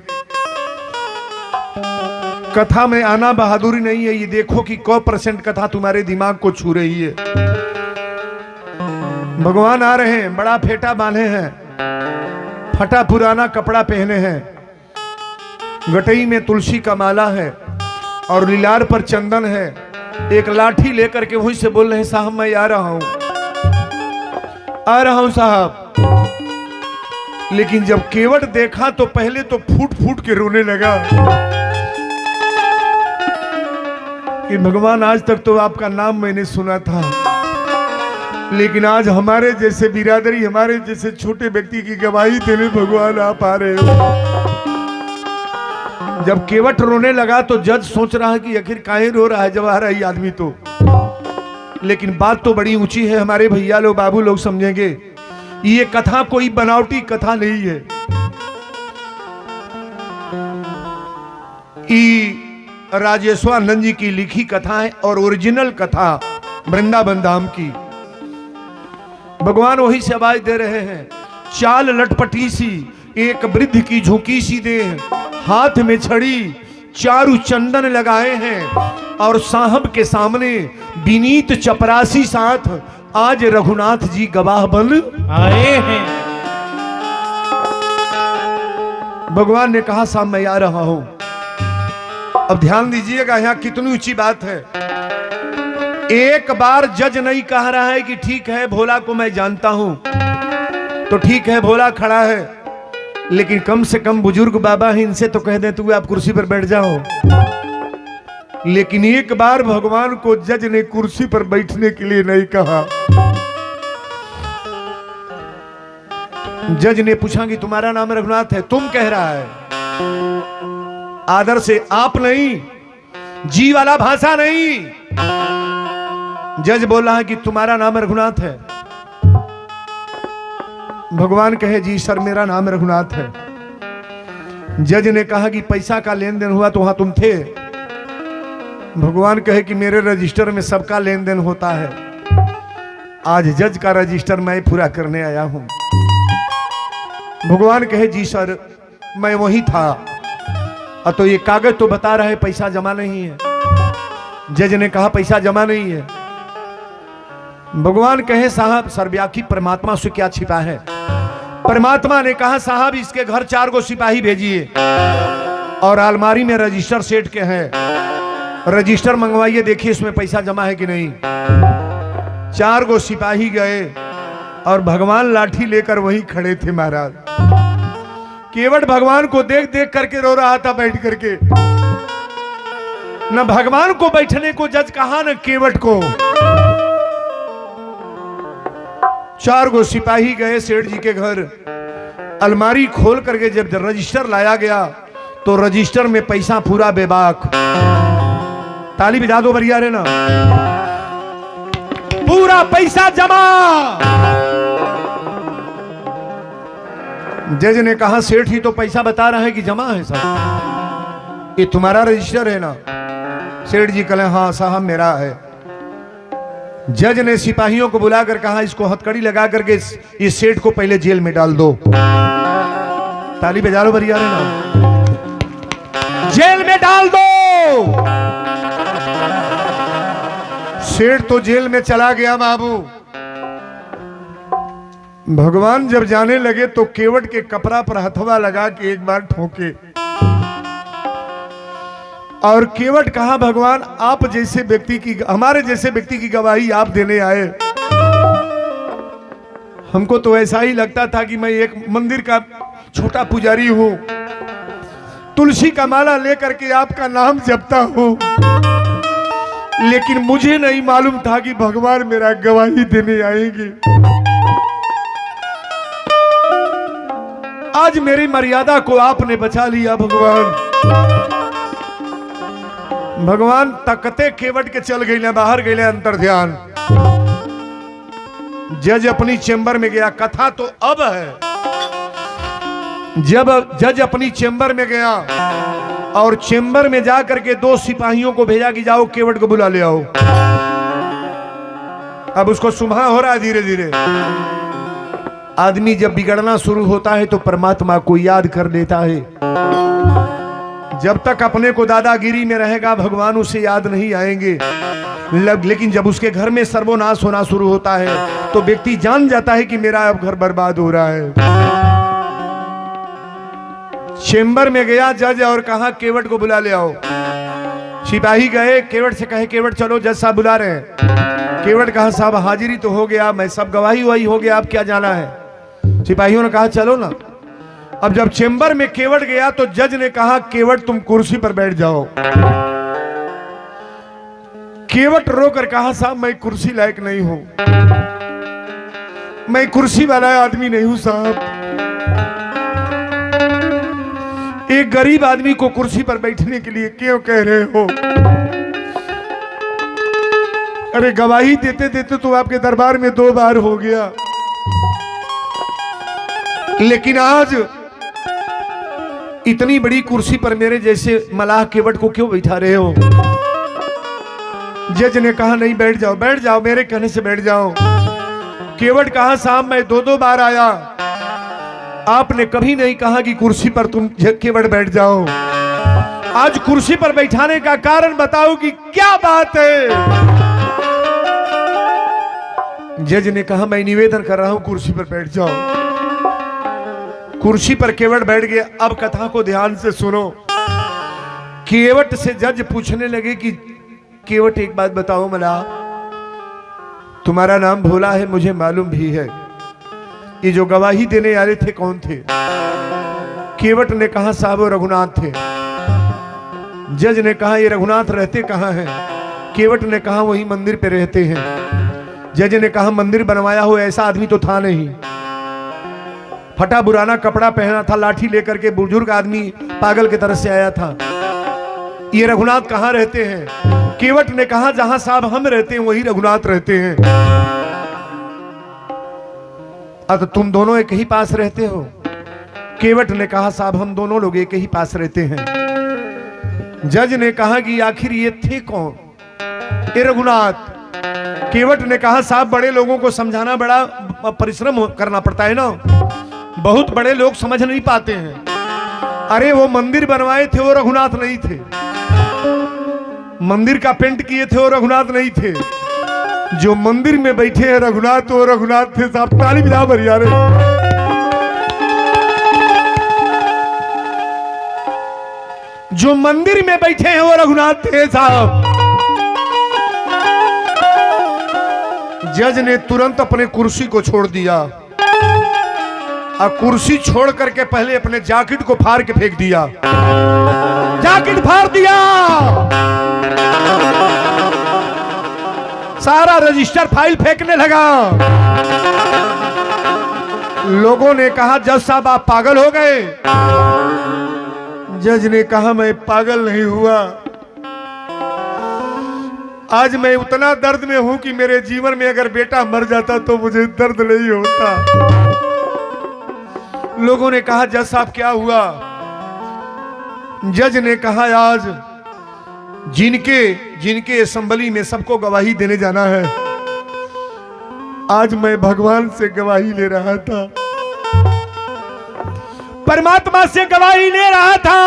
कथा में आना बहादुरी नहीं है, ये देखो कि 1% कथा तुम्हारे दिमाग को छू रही है। भगवान आ रहे हैं, बड़ा फेटा बांधे हैं, फटा पुराना कपड़ा पहने हैं, गटई में तुलसी का माला है और लीलार पर चंदन है। एक लाठी लेकर के वहीं से बोल रहे हैं साहब मैं आ रहा हूं, आ रहा हूं साहब। लेकिन जब केवट देखा तो पहले तो फूट फूट के रोने लगा कि भगवान आज तक तो आपका नाम मैंने सुना था, लेकिन आज हमारे जैसे बिरादरी, हमारे जैसे छोटे व्यक्ति की गवाही देने भगवान आप आ रहे हो। जब केवट रोने लगा तो जज सोच रहा है कि आखिर काहे रो रहा है जब आ रहा है आदमी तो। लेकिन बात तो बड़ी ऊंची है, हमारे भैया लोग बाबू लोग समझेंगे ये कथा कोई बनावटी कथा नहीं है। राजेश्वरानंद जी की लिखी कथा है और ओरिजिनल कथा वृंदावन धाम की। भगवान वही से आवाज दे रहे हैं। चाल लटपटी सी, एक वृद्ध की झुकी सी देह, हाथ में छड़ी, चारु चंदन लगाए हैं और साहब के सामने विनीत चपरासी साथ आज रघुनाथ जी गवाह बन आए हैं। भगवान ने कहा साहब मैं आ रहा हूं। अब ध्यान दीजिएगा यहां कितनी ऊंची बात है। एक बार जज नहीं कह रहा है कि ठीक है भोला को मैं जानता हूं, तो ठीक है भोला खड़ा है, लेकिन कम से कम बुजुर्ग बाबा है, इनसे तो कह दे तू आप कुर्सी पर बैठ जाओ। लेकिन एक बार भगवान को जज ने कुर्सी पर बैठने के लिए नहीं कहा। जज ने पूछा कि तुम्हारा नाम रघुनाथ है, तुम कह रहा है, आदर से आप नहीं, जी वाला भाषा नहीं। जज बोल रहा है कि तुम्हारा नाम रघुनाथ है। भगवान कहे जी सर मेरा नाम रघुनाथ है। जज ने कहा कि पैसा का लेन देन हुआ तो वहां तुम थे। भगवान कहे कि मेरे रजिस्टर में सबका लेन देन होता है, आज जज का रजिस्टर मैं पूरा करने आया हूं। भगवान कहे जी सर मैं वही था, तो ये कागज तो बता रहा है पैसा जमा नहीं है। जज ने कहा पैसा जमा नहीं है। भगवान कहे साहब सर्वव्यापी परमात्मा से क्या छिपा है। परमात्मा ने कहा साहब इसके घर 4 गो सिपाही भेजिए और अलमारी में रजिस्टर सेट के हैं, रजिस्टर मंगवाइए, देखिए इसमें पैसा जमा है कि नहीं। 4 गो सिपाही गए और भगवान लाठी लेकर वहीं खड़े थे महाराज। केवट भगवान को देख देख करके रो रहा था बैठ करके। न भगवान को बैठने को जज कहा न केवट को। 4 गो सिपाही गए सेठ जी के घर, अलमारी खोल करके जब रजिस्टर लाया गया तो रजिस्टर में पैसा पूरा बेबाक। ताली बजा दो बढ़िया रे ना, पूरा पैसा जमा। जज ने कहा सेठ ही तो पैसा बता रहा है कि जमा है साहब, ये तुम्हारा रजिस्टर है ना। सेठ जी कहे हाँ साहब मेरा है। जज ने सिपाहियों को बुलाकर कहा इसको हथकड़ी लगा करके इस सेठ को पहले जेल में डाल दो। ताली बजा लो बढ़िया रे ना, जेल में डाल दो। सेठ तो जेल में चला गया बाबू। भगवान जब जाने लगे तो केवट के कपड़ा पर हथवा लगा के एक बार ठोके और केवट कहा भगवान आप जैसे व्यक्ति की, हमारे जैसे व्यक्ति की गवाही आप देने आए। हमको तो ऐसा ही लगता था कि मैं एक मंदिर का छोटा पुजारी हूं, तुलसी का माला लेकर के आपका नाम जपता हूं, लेकिन मुझे नहीं मालूम था कि भगवान मेरा गवाही देने आएंगे। आज मेरी मर्यादा को आपने बचा लिया भगवान। भगवान तकते केवट के चल गए, बाहर गए अंतर ध्यान। जज अपनी चेंबर में गया। कथा तो अब है, जब जज अपनी चेंबर में गया और चेंबर में जाकर के 2 सिपाहियों को भेजा कि जाओ केवट को बुला ले आओ। अब उसको सुबह हो रहा है धीरे धीरे। आदमी जब बिगड़ना शुरू होता है तो परमात्मा को याद कर लेता है। जब तक अपने को दादागिरी में रहेगा भगवान उसे याद नहीं आएंगे, लेकिन जब उसके घर में सर्वनाश होना शुरू होता है तो व्यक्ति जान जाता है कि मेरा अब घर बर्बाद हो रहा है। चेंबर में गया जज और कहा केवट को बुला ले आओ। सिपाही गए, केवट से कहे केवट चलो जज साहब बुला रहे हैं। केवट कहा साहब हाजिरी तो हो गया, मैं सब गवाही वही हो गया, अब क्या जाना है। सिपाहियों ने कहा चलो ना। अब जब चेंबर में केवट गया तो जज ने कहा केवट तुम कुर्सी पर बैठ जाओ। केवट रोकर कहा साहब मैं कुर्सी लायक नहीं हूं, मैं कुर्सी वाला आदमी नहीं हूं साहब। एक गरीब आदमी को कुर्सी पर बैठने के लिए क्यों कह रहे हो? अरे गवाही देते देते तो आपके दरबार में 2 बार हो गया, लेकिन आज इतनी बड़ी कुर्सी पर मेरे जैसे मलाह केवट को क्यों बैठा रहे हो? जज ने कहा नहीं बैठ जाओ, बैठ जाओ, मेरे कहने से बैठ जाओ। केवट कहा साहब मैं 2-2 बार आया, आपने कभी नहीं कहा कि कुर्सी पर तुम केवट बैठ जाओ। आज कुर्सी पर बैठाने का कारण बताओ कि क्या बात है। जज ने कहा मैं निवेदन कर रहा हूं कुर्सी पर बैठ जाओ। कुर्सी पर केवट बैठ गया। अब कथा को ध्यान से सुनो। केवट से जज पूछने लगे कि केवट एक बात बताओ मला, तुम्हारा नाम भोला है मुझे मालूम भी है, ये जो गवाही देने आ रहे थे कौन थे? केवट ने कहा साहब वो रघुनाथ थे। जज ने कहा ये रघुनाथ रहते कहाँ हैं? केवट ने कहा वही मंदिर पे रहते हैं। जज ने कहा मंदिर बनवाया हो ऐसा आदमी तो था नहीं, फटा बुराना कपड़ा पहना था, लाठी लेकर के बुजुर्ग आदमी पागल की तरह से आया था। ये रघुनाथ कहाँ रहते हैं? केवट ने कहा जहां साहब हम रहते हैं वही रघुनाथ रहते हैं। तो तुम दोनों एक ही पास रहते हो? केवट ने कहा साहब हम दोनों लोग एक ही पास रहते हैं। जज ने कहा कि आखिर ये थे कौन? ये रघुनाथ। केवट ने कहा साहब बड़े लोगों को समझाना बड़ा परिश्रम करना पड़ता है ना, बहुत बड़े लोग समझ नहीं पाते हैं। अरे वो मंदिर बनवाए थे वो रघुनाथ नहीं थे, मंदिर का पेंट किए थे वो रघुनाथ नहीं थे, जो मंदिर में बैठे हैं रघुनाथ वो रघुनाथ थे। साहब ताली बजा भरिया रे। जो मंदिर में बैठे हैं वो रघुनाथ थे साहब। जज ने तुरंत अपने कुर्सी को छोड़ दिया और कुर्सी छोड़ करके पहले अपने जैकेट को फाड़ के फेंक दिया। जैकेट फाड़ दिया, सारा रजिस्टर फाइल फेंकने लगा। लोगों ने कहा जज साहब आप पागल हो गए। जज ने कहा मैं पागल नहीं हुआ, आज मैं उतना दर्द में हूं कि मेरे जीवन में अगर बेटा मर जाता तो मुझे दर्द नहीं होता। लोगों ने कहा जज साहब क्या हुआ? जज ने कहा आज जिनके असेंबली में सबको गवाही देने जाना है, आज मैं भगवान से गवाही ले रहा था, परमात्मा से गवाही ले रहा था।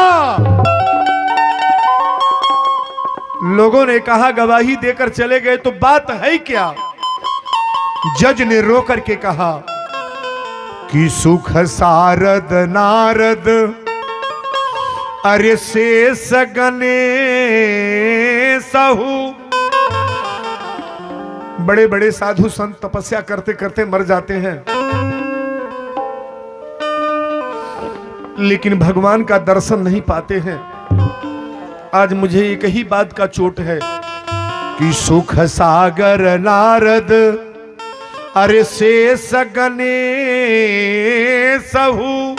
लोगों ने कहा गवाही देकर चले गए तो बात है क्या? जज ने रो करके कहा कि सुख सारद नारद अरे से सगने सहु। बड़े बड़े साधु संत तपस्या करते करते मर जाते हैं, लेकिन भगवान का दर्शन नहीं पाते हैं। आज मुझे एक ही बात का चोट है कि सुख सागर नारद अरे से सगने सहु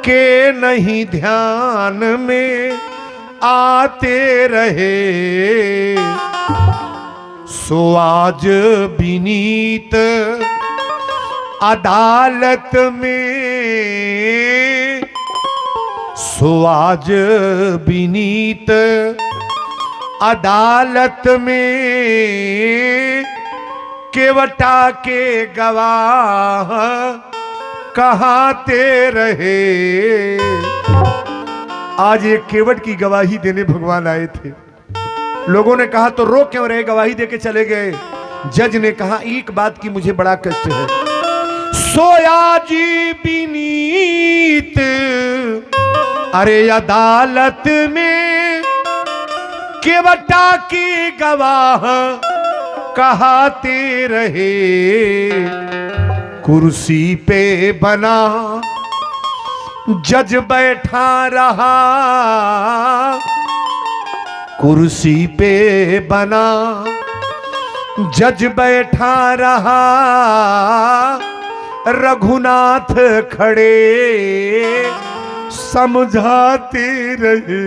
के नहीं ध्यान में आते रहे। सो आज विनीत अदालत में, सो आज विनीत अदालत में केवटा के गवाह कहाते रहे। आज एक केवट की गवाही देने भगवान आए थे। लोगों ने कहा तो रो क्यों रहे, गवाही देके चले गए। जज ने कहा एक बात की मुझे बड़ा कष्ट है, सोया जी विनीत अरे अदालत में केवटा की गवाह कहाते रहे। कुर्सी पे बना जज बैठा रहा, कुर्सी पे बना जज बैठा रहा, रघुनाथ खड़े समझाते रहे।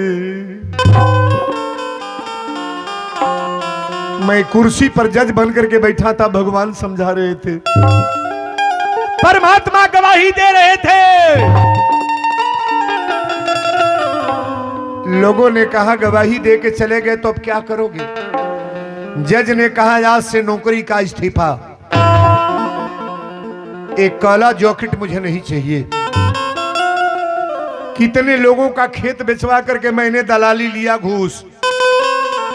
मैं कुर्सी पर जज बनकर के बैठा था, भगवान समझा रहे थे, परमात्मा गवाही दे रहे थे। लोगों ने कहा गवाही दे के चले गए तो अब क्या करोगे? जज ने कहा आज से नौकरी का इस्तीफा, एक काला जैकेट मुझे नहीं चाहिए। कितने लोगों का खेत बेचवा करके मैंने दलाली लिया घूस,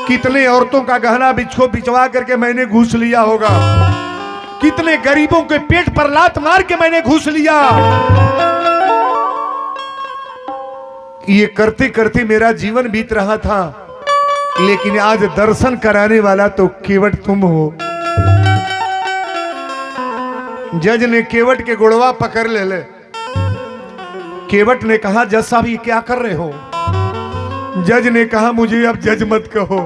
कितने औरतों का गहना बिछो बिचवा करके मैंने घूस लिया होगा, कितने गरीबों के पेट पर लात मार के मैंने घूस लिया। ये करते करते मेरा जीवन बीत रहा था, लेकिन आज दर्शन कराने वाला तो केवट तुम हो। जज ने केवट के गुड़वा पकड़ ले। केवट ने कहा जज साहब ये क्या कर रहे हो? जज ने कहा मुझे अब जज मत कहो।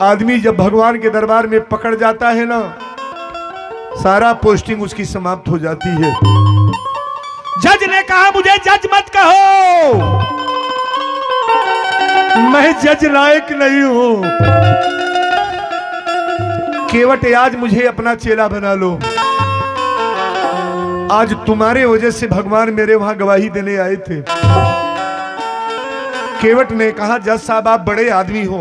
आदमी जब भगवान के दरबार में पकड़ जाता है ना, सारा पोस्टिंग उसकी समाप्त हो जाती है। जज ने कहा मुझे जज मत कहो, मैं जज लायक नहीं हूं। केवट आज मुझे अपना चेला बना लो। आज तुम्हारे वजह से भगवान मेरे वहां गवाही देने आए थे। केवट ने कहा जज साहब आप बड़े आदमी हो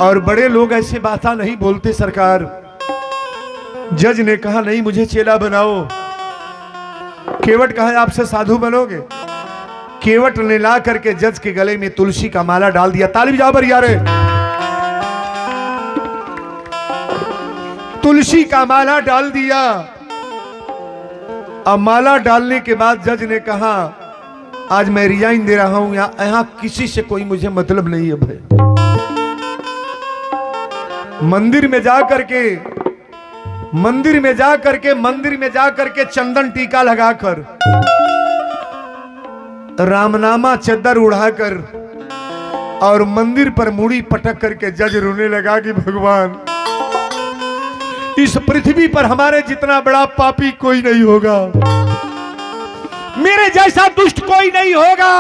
और बड़े लोग ऐसे बातें नहीं बोलते सरकार। जज ने कहा नहीं मुझे चेला बनाओ। केवट कहा आपसे साधु बनोगे? केवट ने ला करके जज के गले में तुलसी का माला डाल दिया। ताली बजाओ बरिया रे। तुलसी का माला डाल दिया। अब माला डालने के बाद जज ने कहा आज मैं रिजाइन दे रहा हूं, यहां किसी से कोई मुझे मतलब नहीं है भाई। मंदिर में जा करके चंदन टीका लगाकर रामनामा चद्दर उड़ाकर और मंदिर पर मुड़ी पटक करके जज रोने लगा कि भगवान इस पृथ्वी पर हमारे जितना बड़ा पापी कोई नहीं होगा, मेरे जैसा दुष्ट कोई नहीं होगा।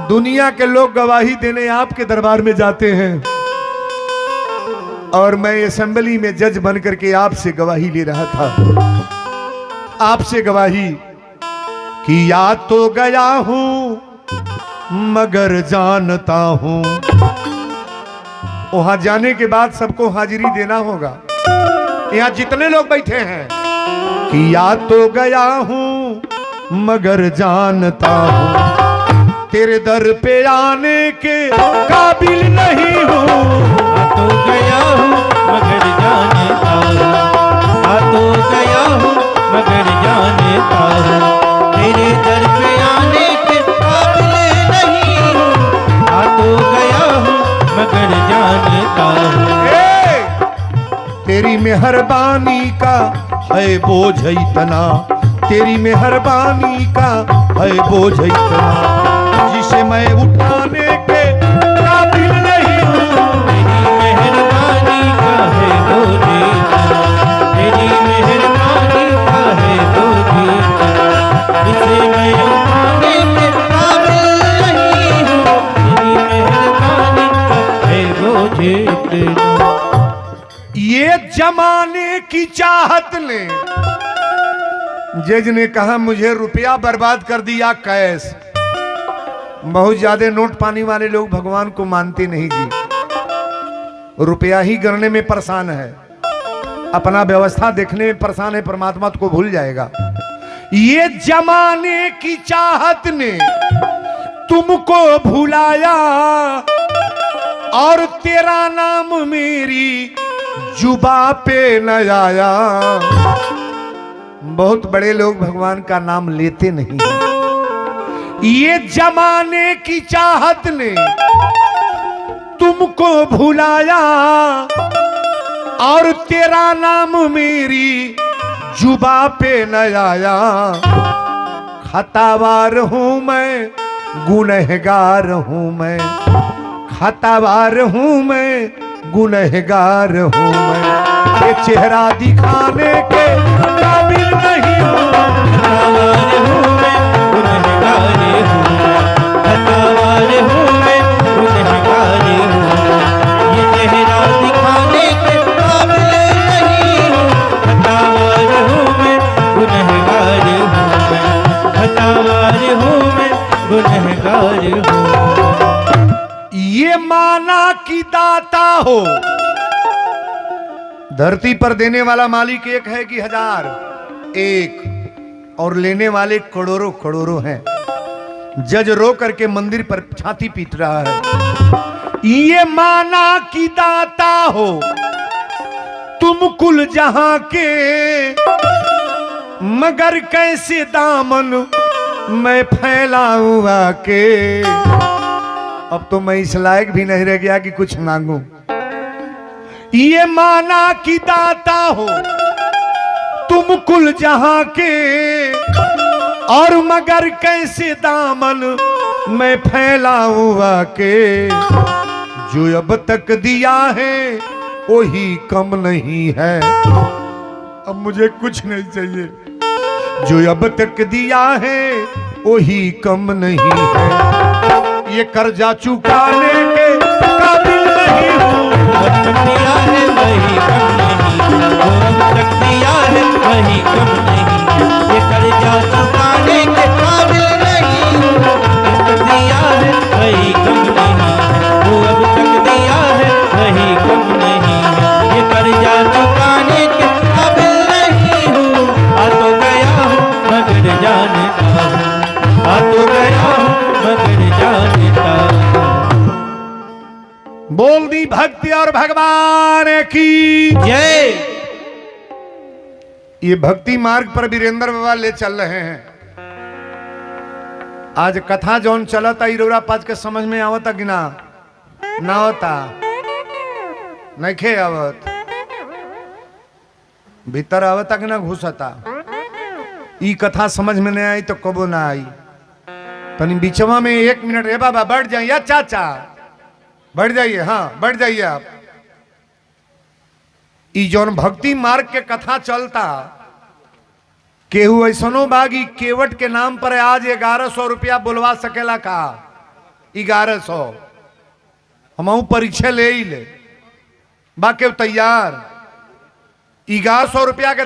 दुनिया के लोग गवाही देने आपके दरबार में जाते हैं और मैं असेंबली में जज बन करके आपसे गवाही ले रहा था। आपसे गवाही कि या तो गया हूं मगर जानता हूं। वहां जाने के बाद सबको हाजिरी देना होगा। यहां जितने लोग बैठे हैं कि या तो गया हूं मगर जानता हूं, तेरे दर पे आने के काबिल नहीं हूं। तो गया हूं मगर जानता हूं, तो गया हूं मगर जानता हूं, तेरे दर पे आने के काबिल नहीं हूं। तो गया हूं मगर जानता हूं। तेरी मेहरबानी का है बोझ इतना, तेरी मेहरबानी का है बोझ इतना, जिसे मैं उठाने के काबिल नहीं हूं। तेरी मेहरबानी का है बोझ इतना, तेरी मेहरबानी का है बोझ इतना, जिसे मैं उठाने के काबिल नहीं हूं। तेरी मेहरबानी का है बोझ इतना। ये जमाने की चाहत ने, जज ने कहा मुझे रुपया बर्बाद कर दिया कैश। बहुत ज्यादा नोट पानी वाले लोग भगवान को मानते नहीं जी, रुपया ही गणने में परेशान है, अपना व्यवस्था देखने में परेशान है, परमात्मा को भूल जाएगा। ये जमाने की चाहत ने तुमको भुलाया और तेरा नाम मेरी जुबा पे न आया। बहुत बड़े लोग भगवान का नाम लेते नहीं। ये जमाने की चाहत ने तुमको भुलाया और तेरा नाम मेरी जुबा पे न आया। खतावार हूं मैं, गुनहगार हूं मैं, खतावार हूं मैं, गुनहगार हूं मैं, ये चेहरा दिखाने के काबिल नहीं हूं। खतावार हूं मैं, गुनहगार हूं मैं, खतावार हूं मैं, गुनहगार हूं, ये चेहरा दिखाने के काबिल नहीं हूं। खतावार हूं मैं, गुनहगार हूं मैं, खतावार हूं मैं, गुनहगार हूं। ये माना की दाता हो, धरती पर देने वाला मालिक एक है कि हजार? एक। और लेने वाले करोड़ों करोड़ों हैं। जज रो करके मंदिर पर छाती पीट रहा है। ये माना कि दाता हो तुम कुल जहां के, मगर कैसे दामन मैं फैलाऊं आके। अब तो मैं इस लायक भी नहीं रह गया कि कुछ मांगूं। ये माना कि दाता हो तुम कुल जहां के, और मगर कैसे दामन मैं फैलाऊं आके। जो अब तक दिया है वही कम नहीं है, अब मुझे कुछ नहीं चाहिए। जो अब तक दिया है वही कम नहीं है। ये कर्जा चुकाने के काबिल नहीं हूँ। दिया है वही कम नहीं, जो अब तक दिया है वही कम नहीं, ये कर्जा चुकाने के काबिल नहीं हूँ। दिया है वही कम नहीं, जो अब तक दिया है वही कम नहीं, ये कर्जा चुकाने के काबिल नहीं हूँ। आ तो गया हूँ मगर जानता हूँ, आ तो गया हूँ मगर जानता हूँ। बोल दी भक्ति और भगवान की जय। ये भक्ति मार्ग पर वीरेंद्र बाबा ले चल रहे हैं। आज कथा जौन चलता इरोरा पाज के समझ में आवता कि ना होता? नहीं खे आवत, भीतर आवता कि ना घुसता? ई कथा समझ में नहीं आई तो कबो ना आई। तनी बीचवा में 1 मिनट रे बाबा बैठ जाइए, चाचा बैठ जाइए, हाँ बैठ जाइए आप। ई जौन भक्ति मार्ग के कथा चलता, केहू ऐसनो बागी केवट के नाम पर आज 1100 रुपया बुलवा सकेला का? 1100 हम परीक्षा ले ही ले बाके तैयार। 1100 रुपया के